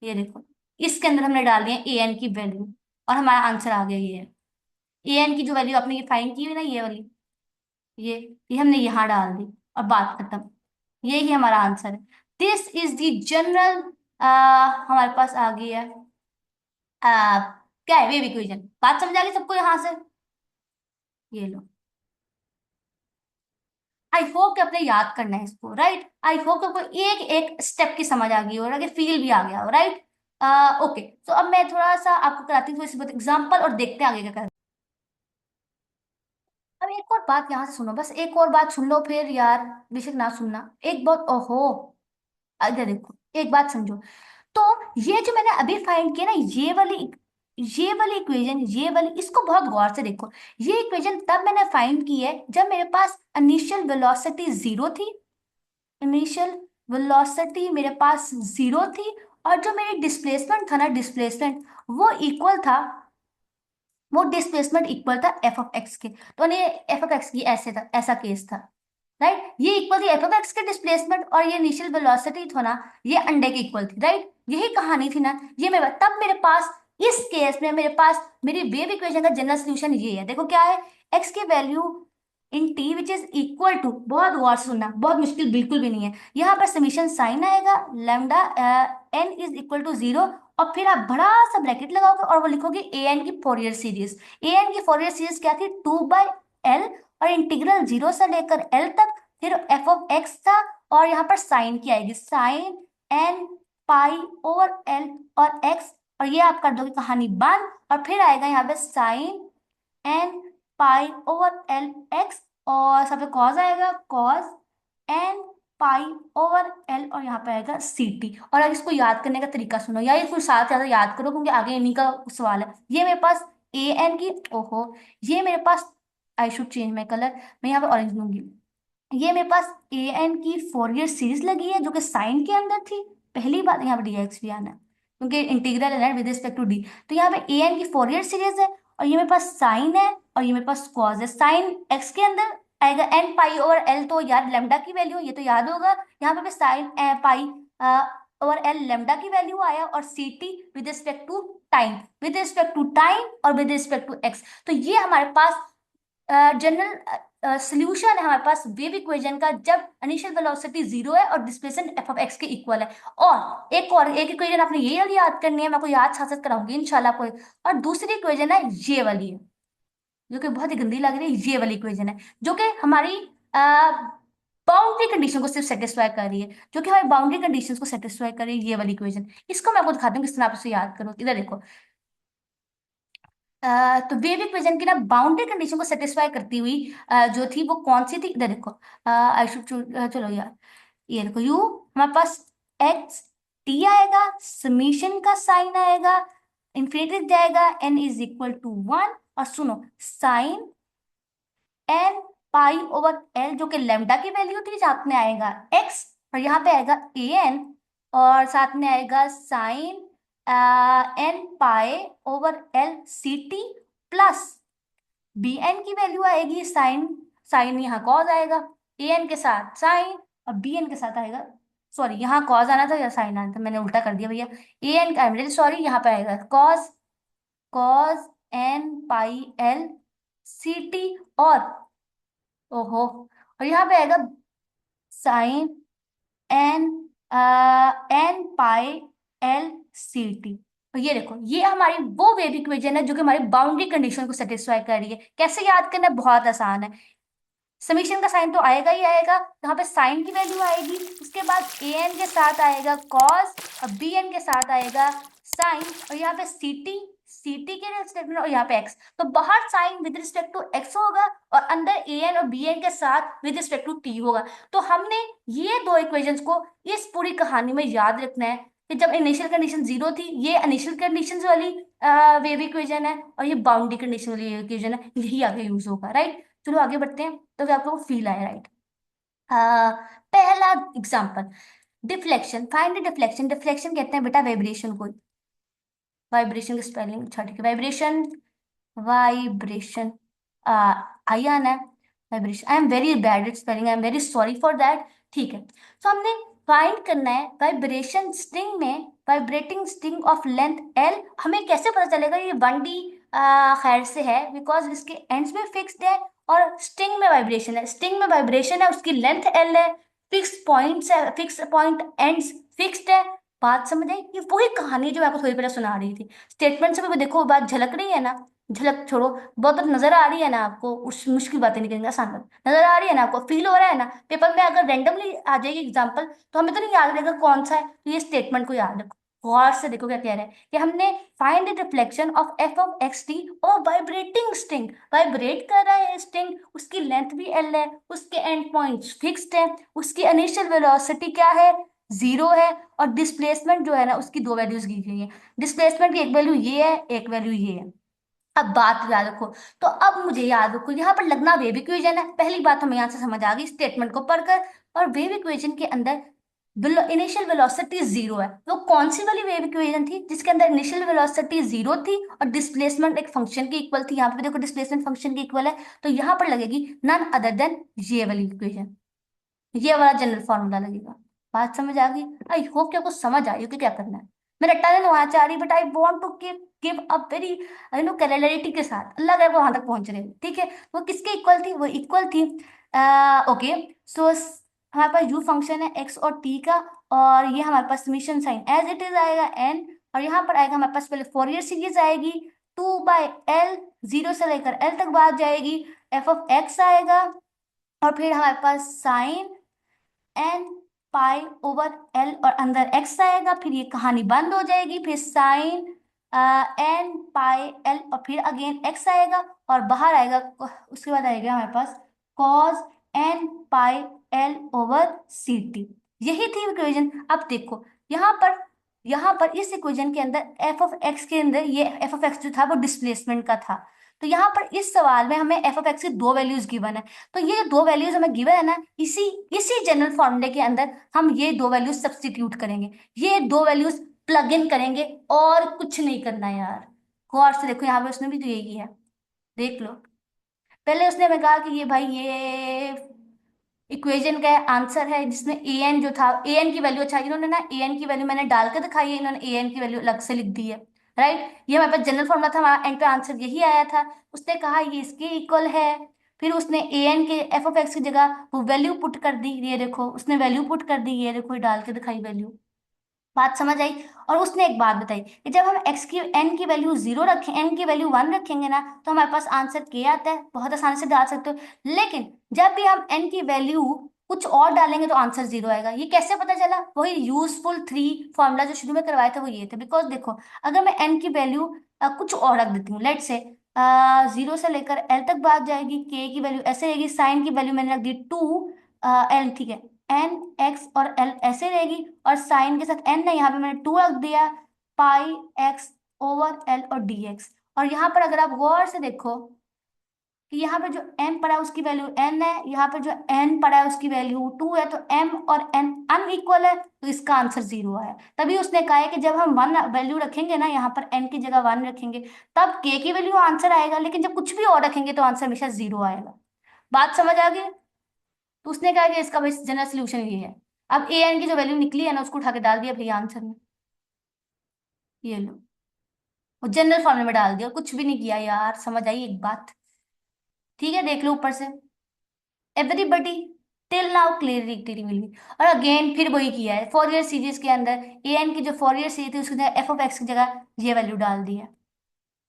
ये देखो इसके अंदर हमने डाल दिया ए एन की वैल्यू और हमारा आंसर आ गया ये है। ए एन की जो वैल्यू आपने ये फाइंड की हुई ना, ये वाली, ये ये हमने यहाँ डाल दी और बात खत्म। यही हमारा आंसर है। दिस इज द जनरल, हमारे पास आ गई है क्या है वेव इक्वेशन। बात समझ आ गई सबको यहाँ से? ये लो। आई होप कि आपने याद करना है इसको, राइट। आई होप कि आपको एक एक स्टेप की समझ आ गई हो और आगे फील भी आ गया हो, राइट। ओके, तो अब मैं थोड़ा सा आपको कराती हूँ थोड़ी सी बहुत एग्जाम्पल और देखते हैं आगे क्या करते हैं। अब एक और बात यहाँ से सुनो, बस एक और बात सुन लो फिर यार, बेशक ना सुनना एक बात। ओहो, अगर देखो एक बात समझो। तो ये जो मैंने अभी फाइंड किया ना, ये वाली इक्वेशन, ये वाली, इसको बहुत गौर से देखो। ये इक्वेशन तब मैंने फाइंड की है जब मेरे पास इनिशियल वेलोसिटी जीरो थी। इनिशियल वेलोसिटी मेरे पास जीरो थी, और जो मेरी डिस्प्लेसमेंट था ना, डिस्प्लेसमेंट वो इक्वल था, वो डिस्प्लेसमेंट इक्वल था एफ ऑफ एक्स के। तो ये एफ ऑफ एक्स की ऐसे था, ऐसा केस था, राइट। ये इक्वल थी एफ ऑफ एक्स के डिस्प्लेसमेंट, और ये इनिशियल वेलोसिटी था ना, ये अंडे के इक्वल थी, राइट। यही कहानी थी ना। ये मेरे तब मेरे पास इस केस में मेरे पास मेरी वेव इक्वेशन का जनरल सोल्यूशन ये है। देखो क्या है, एक्स की value in T which is equal to, बहुत गौर से सुनना, बहुत मुश्किल बिल्कुल भी नहीं है। यहाँ पर समीशन साइन आएगा lambda N is equal to zero, और फिर आप बड़ा सा ब्रैकेट लगाओगे और वो लिखोगे ए एन की फोरियर सीरीज। ए एन की फोरियर सीरीज क्या थी? टू बाई एल, और इंटीग्रल जीरो से लेकर एल तक, फिर एफ ऑफ एक्स था, और यहाँ पर साइन की आएगी sine N pi over L और एक्स, और ये आप कर दोगे कहानी बंद। और फिर आएगा यहाँ पे sine N pi over L X, और सब पे कॉस आएगा cos N pi over L, और यहाँ पे आएगा सी टी। और अब इसको याद करने का तरीका सुनो, या ये कुछ साथ ज्यादा याद करो क्योंकि आगे इन्हीं का सवाल है। ये मेरे पास ए एन की, ओहो, ये मेरे पास, I should change my colour, मैं यहाँ पे ऑरेंज लूंगी। ये मेरे पास ए एन की फोरियर सीरीज लगी है जो कि साइन के अंदर थी। पहली बात, यहाँ पे डी एक्स भी आना है क्योंकि इंटीग्रल है विद रिस्पेक्ट टू डी। तो यहाँ पे ए एन की फोरियर सीरीज है, और ये मेरे पास साइन है, और ये मेरे पास कॉस है। साइन एक्स के अंदर आएगा एन पाई ओवर एल, तो यार लेमडा की वैल्यू ये तो याद होगा। यहाँ पे भी sine pi over L lambda की वैल्यू आया, और C T with respect to time, with respect to time और विद रिस्पेक्ट टू एक्स। तो ये हमारे पास जनरल सोल्यूशन है हमारे पास वेव इक्वेशन का, जब इनिशियल वेलोसिटी जीरो है और डिस्प्लेसमेंट एफ ऑफ एक्स के इक्वल है। और एक इक्वेशन आपने ये वाली याद करनी है, मैं आपको याद साथ साथ कराऊंगी इंशाल्लाह कोई। और दूसरी इक्वेशन है ये वाली है, जो कि बहुत ही गंदी लग रही है। ये वाली इक्वेशन है जो कि हमारी बाउंड्री कंडीशन को सिर्फ सेटिस्फाई कर रही है, जो कि हमारी बाउंड्री कंडीशंस को सेटिस्फाई कर रही है ये वाली इक्वेशन। इसको मैं आपको दिखाती हूँ किस तरह आप इसे याद करो। इधर देखो, तो वेव इक्वेशन की ना बाउंड्री कंडीशन को सेटिस्फाई करती हुई जो थी वो कौन सी थी? इधर देखो, आई शुड, चलो यार, ये देखो यू, हमारे पास एक्स टी आएगा, समीशन का साइन आएगा, इंफिनिटी जाएगा, N is equal to one, और सुनो sine N pi over L जो कि लेमडा की वैल्यू थी, साथ में आएगा एक्स, और यहाँ पे आएगा ए एन, और साथ में आएगा sine N pi over L C T plus B N की वैल्यू आएगी साइन, साइन यहाँ कॉज आएगा, ए एन के साथ साइन और बी एन के साथ आएगा, सॉरी यहाँ कॉज आना था या साइन आना था, मैंने उल्टा कर दिया भैया। ए एन का मेरे सॉरी, यहाँ पे आएगा cos, cos N pi L C T और ओहो, और यहाँ पे आएगा sine N N pi L C T. और ये देखो ये हमारी वो वेव इक्वेशन है जो कि हमारी बाउंड्री कंडीशन को सेटिस्फाई कर रही है। कैसे याद करना है? बहुत आसान है। समीशन का साइन तो आएगा ही आएगा, यहाँ पे साइन की वैल्यू आएगी, उसके बाद ए एन के साथ आएगा कॉस और बी एन के साथ आएगा साइन, और यहाँ पे सी टी, सी टी के रिस्पेक्ट में, और यहाँ पे एक्स, तो बाहर sine with respect to X होगा और अंदर ए एन और बी एन के साथ विद रिस्पेक्ट टू टी होगा। तो हमने ये दो इक्वेशंस को इस पूरी कहानी में याद रखना है कि जब इनिशियल कंडीशन जीरो थी, ये इनिशियल कंडीशन वाली वेव इक्वेशन है, और ये बाउंड्री कंडीशन वाली इक्वेशन है, यही आगे यूज होगा, राइट। चलो आगे बढ़ते हैं, तो क्या आपको फील आया, राइट। पहला example, deflection, find the deflection. Deflection कहते हैं बेटा वाइब्रेशन को, वाइब्रेशन की स्पेलिंग अच्छा ठीक है, वाइब्रेशन, वाइब्रेशन आई आना है, vibration, I am very bad at spelling, I am very sorry for that. ठीक है, तो हमने फाइंड करना है वाइब्रेशन स्ट्रिंग में, vibrating string of length L. हमें कैसे पता चलेगा ये 1D खैर से है, बिकॉज इसके एंड्स में फिक्स्ड है और स्ट्रिंग में वाइब्रेशन है, स्ट्रिंग में वाइब्रेशन है, उसकी लेंथ एल है, फिक्स पॉइंट्स है, फिक्स पॉइंट एंड्स फिक्स्ड है। बात समझ आई? ये वही कहानी है जो मैं आपको थोड़ी पहले सुना रही थी। स्टेटमेंट से भी देखो बात झलक रही है ना, झलक छोड़ो, बहुत नजर आ रही है ना आपको, उस मुश्किल बातें नहीं करेंगे, आसान बात नजर आ रही है ना आपको, फील हो रहा है ना। पेपर में अगर रैंडमली आ जाएगी एग्जांपल तो हमें तो नहीं याद रहेगा कौन सा है, तो ये स्टेटमेंट को याद रखो, गौर से देखो क्या कह रहा है कि हमने find the reflection of F of x T और वाइब्रेटिंग स्ट्रिंग, वाइब्रेट कर रहा है स्ट्रिंग, उसकी लेंथ भी एल है, उसके एंड पॉइंट्स फिक्स्ड है, उसकी इनिशियल वेलोसिटी क्या है, जीरो है, और डिस्प्लेसमेंट जो है ना उसकी दो वैल्यूज दी गई है। डिस्प्लेसमेंट की एक वैल्यू ये है, एक वैल्यू ये है। अब बात याद रखो, तो अब मुझे याद रखो यहाँ पर लगना वेव इक्वेशन है, पहली बात हमें यहाँ से समझ आ गई स्टेटमेंट को पढ़कर। और वेव इक्वेशन के अंदर इनिशियल वेलोसिटी जीरो है, वो कौन सी वाली वेव इक्वेशन थी जिसके अंदर इनिशियल वेलोसिटी जीरो थी और डिस्प्लेसमेंट एक फंक्शन की इक्वल थी? यहाँ पे देखो डिस्प्लेसमेंट फंक्शन की इक्वल है, तो यहाँ पर लगेगी नन अदर देन ये वाली इक्वेशन, ये वाला जनरल फॉर्मूला लगेगा। बात समझ आ गई? आई होप कि आपको समझ आई हो कि क्या करना है। मैं रट्टा नहीं मारना चाह रही, but I want to give a very clarity के साथ, अल्लाह करे वो वहां तक पहुंच रहे हो, ठीक है। वो किसके इक्वल थी? वो इक्वल थी ओके, सो हमारे पास यू फंक्शन है एक्स और टी का, और ये हमारे पास summation sine as it is आएगा एन, और यहाँ पर आएगा हमारे पास पहले फोरियर सीरीज आएगी 2/L, जीरो से लेकर एल तक बात जाएगी, एफ ऑफ एक्स आएगा, और फिर हमारे पास sine N pi over L और अंदर एक्स आएगा, फिर ये कहानी बंद हो जाएगी, फिर साइन एन पाई एल और फिर अगेन एक्स आएगा, और बाहर आएगा, उसके बाद आएगा हमारे पास cos N pi L over C T. यही थी इक्वेशन। अब देखो यहाँ पर इस इक्वेशन के अंदर एफ ऑफ एक्स के अंदर ये एफ ऑफ एक्स जो था वो डिस्प्लेसमेंट का था, तो यहाँ पर इस सवाल में हमें एफ ऑफ एक्स की दो वैल्यूज गिवन है, तो ये जो दो वैल्यूज हमें गिवन है ना, इसी इसी जनरल फॉर्मूले के अंदर हम ये दो वैल्यूज सब्स्टिट्यूट करेंगे, ये दो वैल्यूज प्लग इन करेंगे, और कुछ नहीं करना यार। गौर से देखो यहाँ पे उसने भी तो यही किया, देख लो। पहले उसने हमें कहा कि ये भाई ये इक्वेशन का आंसर है जिसमें ए एन जो था, ए एन की वैल्यू, अच्छा इन्होंने ना ए एन की वैल्यू मैंने डाल के दिखाई है, इन्होंने ए एन की वैल्यू अलग से लिख दी है, राइट। ये हमारे पास जनरल फॉर्मूला था, हमारा एंड पे आंसर यही आया था। उसने कहा ये इसके इक्वल है, फिर उसने ए एन के एफ ऑफ एक्स की जगह वो वैल्यू पुट कर दी, ये देखो उसने वैल्यू पुट कर दी, ये देखो ये डाल के दिखाई वैल्यू। बात समझ आई? और उसने एक बात बताई कि जब हम एक्स की एन की वैल्यू जीरो रखें, एन की वैल्यू वन रखेंगे ना, तो हमारे पास आंसर के आता है, बहुत आसानी से डाल सकते हो। लेकिन जब भी हम एन की वैल्यू कुछ और डालेंगे तो आंसर जीरो आएगा। ये कैसे पता चला? वही यूजफुल थ्री फॉर्मूला जो शुरू में करवाए थे वो ये थे, बिकॉज देखो अगर मैं एन की वैल्यू कुछ और रख देती हूँ, लेट से जीरो से लेकर एल तक बात जाएगी, के की वैल्यू ऐसे रहेगी, साइन की वैल्यू मैंने रख दी टू एल, ठीक है, एन एक्स और एल ऐसे रहेगी, और साइन के साथ एन है, यहाँ पे मैंने टू रख दिया, पाई एक्स ओवर एल और डी एक्स। और यहाँ पर अगर आप गौर से देखो कि यहाँ पे जो m पड़ा है उसकी वैल्यू n है, यहाँ पे जो n पड़ा है उसकी वैल्यू 2 है, तो m और n अनइक्वल है, तो इसका आंसर 0 आया। तभी उसने कहा है कि जब हम वन वैल्यू रखेंगे ना, यहाँ पर n की जगह 1 रखेंगे, तब k की वैल्यू आंसर आएगा, लेकिन जब कुछ भी और रखेंगे तो आंसर हमेशा 0 आएगा। बात समझ आ गई? तो उसने कहा कि इसका भाई जनरल सोल्यूशन ये है। अब ए एन की जो वैल्यू निकली है ना, उसको उठा के डाल दिया भैया आंसर में, ये लो, और जनरल फॉर्मूले में डाल दिया, कुछ भी नहीं किया यार। समझ आई एक बात? ठीक है, देख लो ऊपर से। Everybody till now clarity will be. और अगेन फिर वही किया है, फोरियर सीरीज के अंदर ए एन की जो फोरियर सीरीज थी उसकी जगह एफ ऑफ एक्स की जगह ये वैल्यू डाल दी है।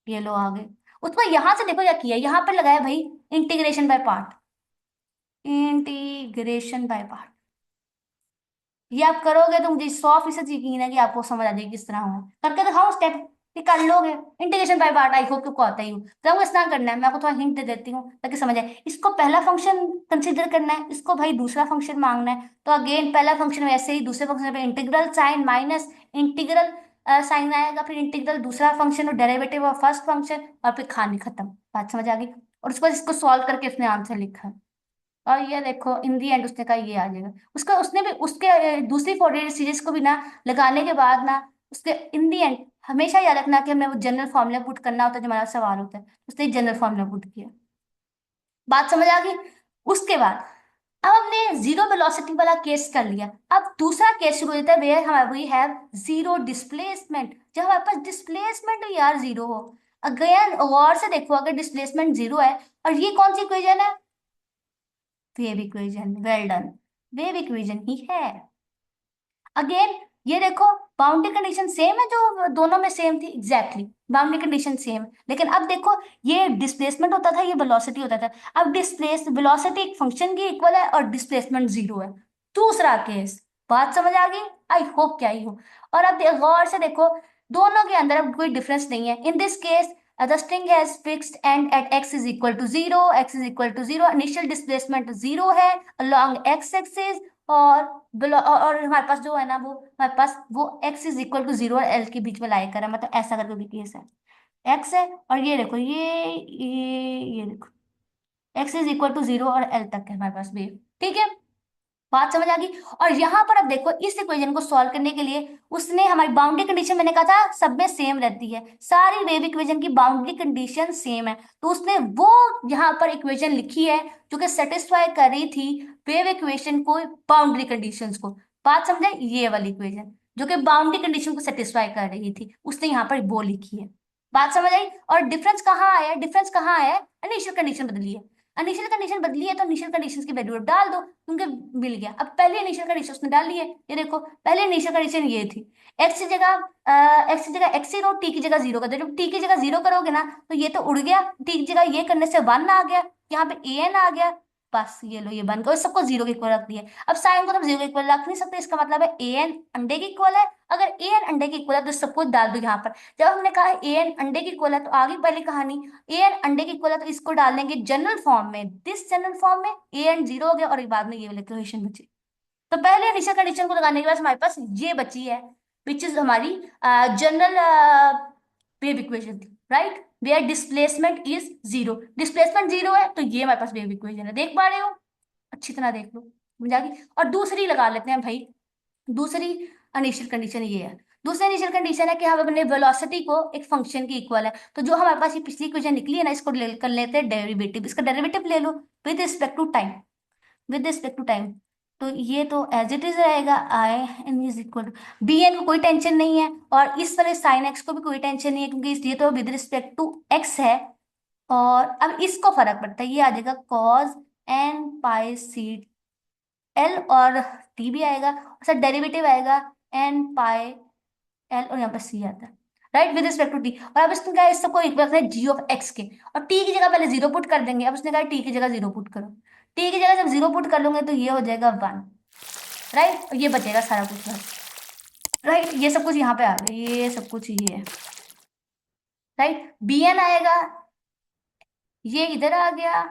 ये लो आगे। उसमें यहां से देखो क्या किया, यहाँ पर लगाया भाई integration by part. Integration by part ये आप करोगे तो मुझे 100% यकीन है कि आपको समझ आ जाएगी किस तरह हो। करके दिखाओ स्टेप, ये कर लोगे। Integration by part I hope तुमको आता ही हो, तो हमको इतना करना है, मैं आपको थोड़ा हिंट दे देती हूँ ताकि समझ आए। इसको पहला फंक्शन कंसीडर करना है, इसको भाई दूसरा फंक्शन मांगना है, तो अगेन पहला फंक्शन वैसे ही, दूसरे फंक्शन पे integral sine minus integral sine आएगा, फिर इंटीग्रल दूसरा फंक्शन और डेरिवेटिव ऑफ फर्स्ट फंक्शन, और फिर कहानी खत्म। बात समझ आ गई? और उसके बाद इसको सॉल्व करके इसने आंसर लिखा है। और ये देखो इन दी एंड उसने कहा ये आ जाएगा। उसका उसने भी उसके दूसरी फोरियर सीरीज को भी ना लगाने के बाद ना, उसके इन दी एंड हमेशा याद रखना कि हमें वो जनरल फॉर्मूला पुट करना होता है जो हमारा सवाल होता है, उसने जनरल फॉर्मूला पुट किया। बात समझ आ गई? उसके बाद अब हमने जीरो वेलोसिटी वाला केस कर लिया, अब दूसरा केस शुरू हो जाता है वेयर हमारे वी हैव जीरो डिस्प्लेसमेंट, जब हमारे पास डिस्प्लेसमेंट यार जीरो हो। अगेन गौर से देखो, अगर डिस्प्लेसमेंट जीरो है, और ये कौन सी इक्वेशन है? Wave equation, well done, wave equation ही है। अगेन ये देखो, बाउंड्री कंडीशन सेम है जो दोनों में सेम थी, एग्जैक्टली बाउंड्री कंडीशन सेम, लेकिन अब देखो ये डिस्प्लेसमेंट होता था, ये वेलोसिटी होता था। अब डिस्प्लेस वेलोसिटी एक फंक्शन की इक्वल है और डिस्प्लेसमेंट जीरो है। दूसरा केस, बात समझ आ गई? आई होप क्या ही हो। और अब गौर से देखो, दोनों के अंदर अब कोई डिफरेंस नहीं है। In this case the string has fixed end at x is equal to 0, x is equal to 0, initial displacement 0 है along x axis, और और हमारे पास जो है ना, वो हमारे पास वो x इज इक्वल टू 0 और l के बीच में लाई कर है, मतलब ऐसा करके भी केस है। x है, और ये देखो ये देखो x इज इक्वल टू 0 और l तक है हमारे पास वेव। ठीक है, बात समझ आ गई? और यहां पर अब देखो इस इक्वेशन को सॉल्व करने के लिए उसने हमारी बाउंड्री कंडीशन, मैंने कहा था सब में सेम रहती है, सारी वेव इक्वेशन की बाउंड्री कंडीशन सेम है, तो उसने वो यहाँ पर इक्वेशन लिखी है जो कि सेटिस्फाई कर रही थी वेव इक्वेशन को, बाउंड्री कंडीशंस को। बात समझे? ये वाली इक्वेशन जो कि बाउंड्री कंडीशन को सेटिस्फाई कर रही थी, उसने यहाँ पर वो लिखी है। बात समझ आई? और डिफरेंस कहाँ आया? डिफरेंस कहाँ आया? इनिशियल कंडीशन बदली है। इनिशियल कंडीशन बदली है तो इनिशियल कंडीशंस की वैल्यू डाल दो, क्योंकि मिल गया। अब पहले इनिशियल कंडीशन उसने डाल ली है, ये देखो पहले इनिशियल कंडीशन ये थी, एक्स की जगह टी की जगह जीरो कर दो। जब टी की जगह जीरो करोगे ना, तो ये तो उड़ गया, टी की जगह ये करने से वन आ गया, यहाँ पे ए एन आ गया, बस ये लो ये बन गया, सबको जीरो के इक्वल रख दिया। अब साइन को तो जीरो के इक्वल रख नहीं सकते, इसका मतलब है ए एन अंडे के इक्वल है। अगर ए एन अंडे के इक्वल है तो सब कुछ डाल दो यहाँ पर। जब हमने कहा ए एन अंडे के इक्वल है, तो आगे पहले कहानी, ए एन अंडे की इक्वल है तो इसको डाल देंगे जनरल फॉर्म में, दिस जनरल फॉर्म में ए एन जीरो हो गया, और बाद में ये वाली इक्वेशन बची। तो पहले इनिशियल कंडीशन को लगाने के बाद हमारे पास ये बची है, विच इज हमारी जनरल वेव इक्वेशन थी, right, where displacement is zero. Displacement zero है तो ये हमारे पास वेव इक्वेशन है, देख पा रहे हो? अच्छी तरह देख लो, समझ आ गई? और दूसरी लगा लेते हैं भाई। दूसरी इनिशियल कंडीशन ये है, दूसरी इनिशियल कंडीशन है कि हम अपने वेलोसिटी को एक फंक्शन की इक्वल है, तो जो हमारे पास ये पिछली इक्वेशन निकली है ना, इसको कर लेते हैं डेरिवेटिव, इसका डेरिवेटिव ले लो with respect to time, with respect to time. तो ये तो एज इट इज रहेगा, I N is equal to B N को कोई टेंशन नहीं है, और इस वाले साइन एक्स को भी कोई टेंशन नहीं है, क्योंकि इसलिए तो विद रिस्पेक्ट टू एक्स है। और अब इसको फर्क पड़ता है, ये आ जाएगा cos N pi C L, और टी भी आएगा, और सर डेरिवेटिव आएगा एन पाई एल, और यहाँ पर सी आता है, right, with respect to T. और अब इसने कहा इस सबको इक्वल है जी ऑफ एक्स के, और टी की जगह पहले जीरो पुट कर देंगे। अब उसने कहा टी की जगह जीरो पुट करो, टी की जगह जब जीरो पुट कर लूंगे तो ये हो जाएगा वन, राइट, और ये बचेगा सारा कुछ बस, राइट, ये सब कुछ यहाँ पे आ गया, ये सब कुछ ये है, राइट, बी एन आएगा, ये इधर आ गया,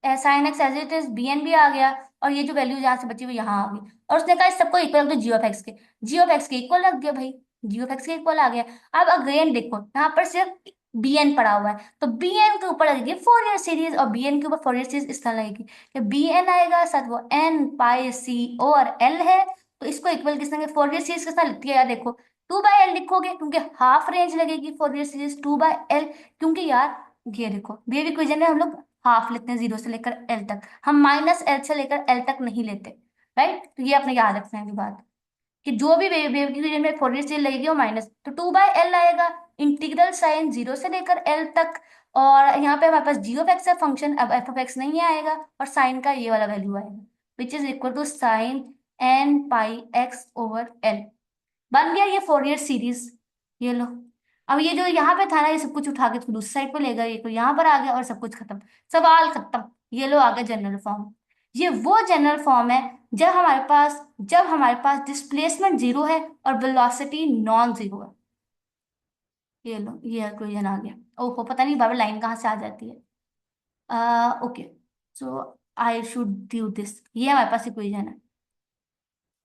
sine X as it is, B N भी आ गया, और ये जो वैल्यू जहाँ से बची हुई यहाँ आ गई, और उसने कहा इस सबको इक्वल रख दो जी ऑफ एक्स के, जी ऑफ एक्स के इक्वल रख दिया भाई, जी ऑफ एक्स के इक्वल आ गया। अब अगेन देखो यहाँ पर सिर्फ bn पड़ा हुआ है, तो bn के ऊपर लगेगी फोरियर सीरीज, और bn के ऊपर फोरियर सीरीज इस तरह लगेगी कि bn आएगा साथ वो n पाई c और l है, तो इसको इक्वल किस तरह फोरियर सीरीज के साथ लिखती है यार, देखो 2/l लिखोगे क्योंकि हाफ रेंज लगेगी फोरियर सीरीज 2/l, क्योंकि यार ये देखो वेव इक्वेशन में हम लोग हाफ लेते हैं जीरो से लेकर एल तक, हम -l से लेकर एल तक नहीं लेते, राइट, तो ये आपने याद रखना है की बात, कि जो भी वेव की इक्वेशन में फोरियर सीरीज लगेगी वो माइनस, तो 2/l आएगा, इंटीग्रल साइन जीरो से लेकर एल तक, और यहाँ पे हमारे पास जी ऑफ एक्स है फंक्शन, अब एफ ऑफ एक्स नहीं आएगा, और साइन का ये वाला वैल्यू आएगा which is equal to sine n pi x over l, बन गया ये फोरियर सीरीज। ये लो, अब ये जो यहाँ पे था ना, ये सब कुछ उठा के दूसरी साइड पे ले गए, ये तो यहाँ पर आ गया और सब कुछ खत्म, सवाल खत्म। ये लो आ गया जनरल फॉर्म। ये वो जनरल फॉर्म है जब हमारे पास डिस्प्लेसमेंट जीरो है और वेलोसिटी नॉन जीरो है। ये लो ये इक्वेशन आ गया। ओहो पता नहीं बाबा लाइन कहाँ से आ जाती है। Okay, so I should do this, ये हमारे पास इक्वेशन है,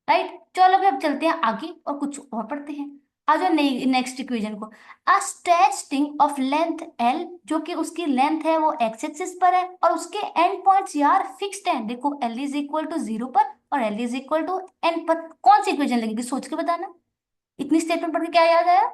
राइट। चलो फिर अब चलते हैं आगे और कुछ और पढ़ते हैं। आ जाओ नई नेक्स्ट इक्वेशन को। A stretch string of length L, जो कि उसकी लेंथ है वो एक्स एक्सिस पर है और उसके एंड पॉइंट्स यार फिक्स्ड हैं, देखो L is equal to zero पर और L is equal to N पर, कौन सी इक्वेशन लगेगी सोच के बताना। इतनी स्टेटमेंट पढ़ के क्या याद आया,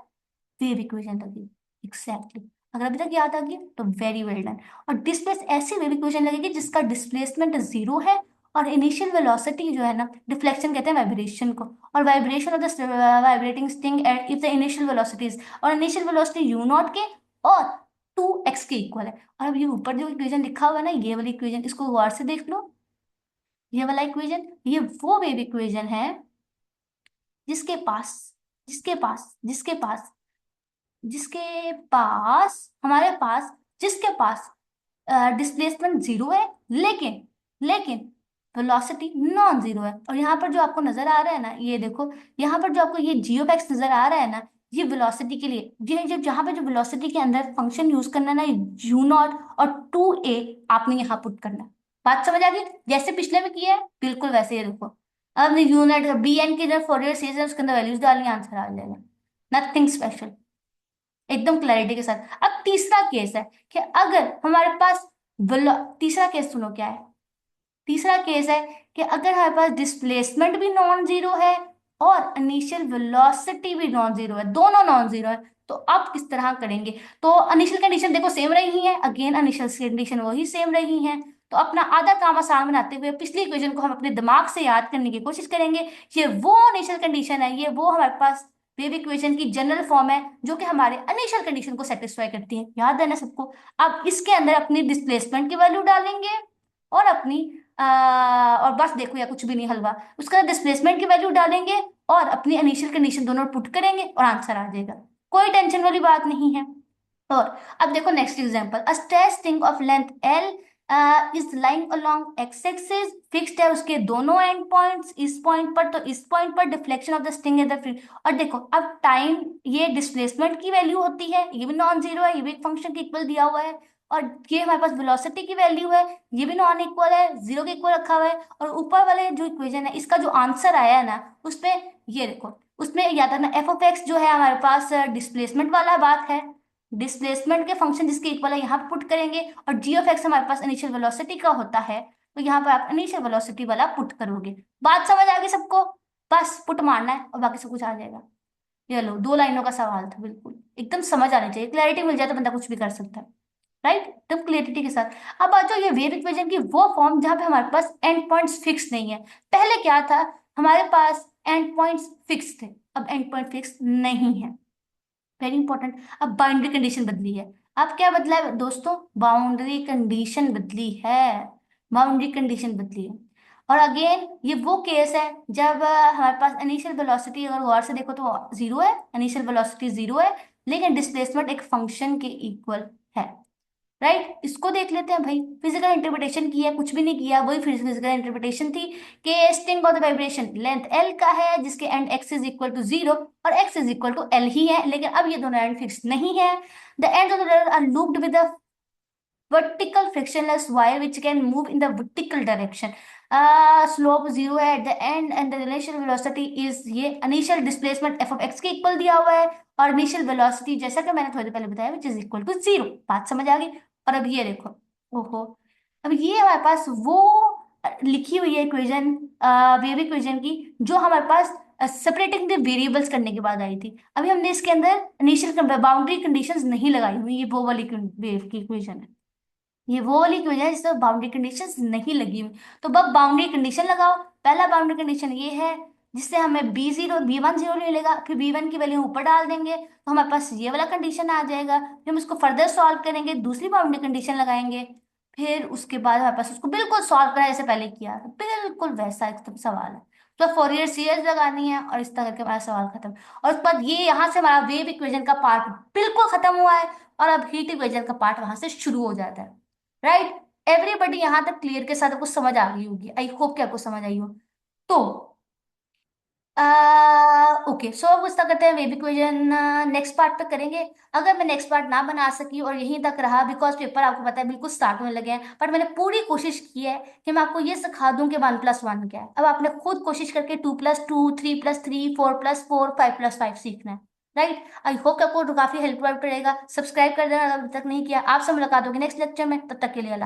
वेव इक्वेशन लगेगी, एग्जैक्टली। अगर अभी तक याद आ गई तो वेरी वेल डन। और डिस्प्लेस ऐसी वेव इक्वेशन लगेगी जिसका डिस्प्लेसमेंट जीरो है और इनिशियल वेलोसिटी जो है ना, डिफ्लेक्शन कहते हैं वाइब्रेशन को, और vibration of the vibrating string at if the initial velocities, और इनिशियल वेलोसिटी यू नॉट के और 2x के इक्वल है। और अब ये ऊपर जो इक्वेशन लिखा हुआ है ना, ये वाली इक्वेशन, इसको गौर से देख लो। ये वाला इक्वेशन, ये वो वेव इक्वेशन है जिसके पास जिसके पास जिसके पास जिसके पास हमारे पास जिसके पास डिस्प्लेसमेंट जीरो है, लेकिन लेकिन वेलोसिटी नॉन जीरो है। और यहाँ पर जो आपको नजर आ रहा है ना, ये देखो, यहाँ पर जो आपको ये जी ऑफ एक्स नजर आ रहा है ना, ये वेलोसिटी के लिए, ये जब जहाँ पे जो वेलोसिटी के अंदर फंक्शन यूज करना है ना, यू नॉट और 2a आपने यहाँ पुट करना है। बात समझ आ गई, जैसे पिछले में किया है बिल्कुल वैसे ही देखो। अब हमने यू नॉट बी एन की जो फोरियर सीरीज है उसके अंदर वैल्यूज डालनी, आंसर आ जाएगा, नथिंग स्पेशल, एकदम क्लैरिटी के साथ। अब तीसरा केस है कि अगर हमारे पास तीसरा केस सुनो क्या है। तीसरा केस है कि अगर हमारे पास डिस्प्लेसमेंट भी नॉन जीरो है और इनिशियल वेलोसिटी भी नॉन जीरो है, दोनों नॉन जीरो है, तो अब किस तरह करेंगे। तो इनिशियल कंडीशन देखो सेम रही है, अगेन इनिशियल कंडीशन वही सेम रही है, तो अपना आधा काम आसान बनाते हुए पिछली इक्वेशन को हम अपने दिमाग से याद करने की कोशिश करेंगे। ये वो इनिशियल कंडीशन है, ये वो हमारे पास वेव इक्वेशन की जनरल फॉर्म है जो कि हमारे इनिशियल कंडीशन को सेटिस्फाई करती है, याद है ना सबको। अब इसके अंदर अपनी डिस्प्लेसमेंट की वैल्यू डालेंगे और अपनी और बस देखो या कुछ भी नहीं हलवा, उसका डिस्प्लेसमेंट की वैल्यू डालेंगे और अपनी इनिशियल कंडीशन दोनों पुट करेंगे और आंसर आ जाएगा, कोई टेंशन वाली बात नहीं है। और अब देखो next example, a stretch string of length L is lying along x axis, fixed है उसके दोनों एंड पॉइंट्स, इस पॉइंट पर तो इस पॉइंट पर deflection of the string is the. और देखो अब टाइम, ये डिस्प्लेसमेंट की वैल्यू होती है, ये भी नॉन जीरो है, ये भी एक फंक्शन के इक्वल दिया हुआ है, और ये हमारे पास वेलोसिटी की वैल्यू है, ये भी नॉन इक्वल है, जीरो के इक्वल रखा हुआ है। और ऊपर वाले जो इक्वेशन है इसका जो आंसर आया है ना, उसमें ये देखो, उसमें याद रखना एफ ऑफ एक्स जो है हमारे पास डिस्प्लेसमेंट वाला बात है, डिस्प्लेसमेंट के फंक्शन जिसके इक्वल है यहाँ पे पुट करेंगे, और जी ऑफ एक्स हमारे पास इनिशियल वेलोसिटी का होता है, तो यहाँ पर आप इनिशियल वेलोसिटी वाला पुट करोगे। बात समझ आ गई सबको, बस पुट मारना है और बाकी सब कुछ आ जाएगा। ये लो दो लाइनों का सवाल था, बिल्कुल एकदम समझ आनी चाहिए, क्लैरिटी मिल जाए तो बंदा कुछ भी कर सकता है, राइट, एकदम क्लियरिटी के साथ। अब आ जाओ ये वेव इक्वेशन की वो फॉर्म जहां पे हमारे पास एंड पॉइंट्स फिक्स नहीं है। पहले क्या था, हमारे पास एंड पॉइंट्स फिक्स थे, अब एंड पॉइंट फिक्स नहीं है, वेरी इंपॉर्टेंट। अब बाउंड्री कंडीशन बदली है। अब क्या बदला है दोस्तों, बाउंड्री कंडीशन बदली है, बाउंड्री कंडीशन बदली है। और अगेन ये वो केस है जब हमारे पास इनिशियल वेलोसिटी अगर गौर से देखो तो जीरो है, इनिशियल वेलोसिटी जीरो है, लेकिन डिस्प्लेसमेंट एक फंक्शन के इक्वल है, राइट। इसको देख लेते हैं भाई, फिजिकल इंटरप्रिटेशन की है, कुछ भी नहीं किया, वही फिजिकल इंटरप्रिटेशन थी कि string of the vibration length L का है जिसके end X is equal to zero और X is equal to L ही है, लेकिन अब ये दोनों एंड फिक्स नहीं है। The end of the are looped with vertical frictionless wire which can move in the vertical direction। Slope zero है at the end and the initial velocity is, ये initial displacement F of X के equal दिया हुआ है, और initial velocity जैसा कि मैंने थोड़ी देर पहले बताया which is equal to zero. बात समझ आ गई? और अब ये देखो, ओहो, अब ये हमारे पास वो लिखी हुई है इक्वेशन, वेव इक्वेशन की, जो हमारे पास सेपरेटिंग द वेरिएबल्स करने के बाद आई थी। अभी हमने इसके अंदर इनिशियल बाउंड्री कंडीशंस नहीं लगाई हुई, ये वो वाली वेव की इक्वेशन है, ये वो वाली इक्वेशन है जिसमें बाउंड्री कंडीशंस नहीं लगी हुई। तो अब बाउंड्री कंडीशन लगाओ। पहला बाउंड्री कंडीशन ये है, जिससे हमें बी वन जीरो ले लेगा, फिर बी वन की वैल्यू ऊपर डाल देंगे तो हमारे पास ये वाला कंडीशन आ जाएगा। फिर हम इसको फर्दर सॉल्व करेंगे, दूसरी बाउंड्री कंडीशन लगाएंगे, फिर उसके बाद हमारे पास उसको बिल्कुल सॉल्व करा जैसे पहले किया, तो बिल्कुल वैसा एकदम सवाल है। तो फोरियर सीरीज लगानी है और इस तरह करके हमारा सवाल खत्म। और उसके बाद ये यहाँ से हमारा वेव इक्वेशन का पार्ट बिल्कुल खत्म हुआ है, और अब हीट इक्वेशन का पार्ट वहां से शुरू हो जाता है। राइट? एवरीबडी यहाँ तक क्लियर के साथ आपको समझ आ गई होगी, आई होप कि आपको समझ आई हो। तो ओके, सो अब उसका करते हैं वेव इक्वेशन, नेक्स्ट पार्ट पे करेंगे। अगर मैं नेक्स्ट पार्ट ना बना सकी और यहीं तक रहा, बिकॉज पेपर आपको पता है बिल्कुल स्टार्ट होने लगे हैं, बट मैंने पूरी कोशिश की है कि मैं आपको ये सिखा दूं कि 1+1 क्या है। अब आपने खुद कोशिश करके 2+2, 3+3, 4+4, 5+5 सीखना है। राइट? आई होप कि आपको काफी हेल्पफुल रहेगा। सब्सक्राइब कर देना अगर अभी तक नहीं किया। आपसे मुलाकात होगी नेक्स्ट लेक्चर में, तब तक के लिए अल्लाह।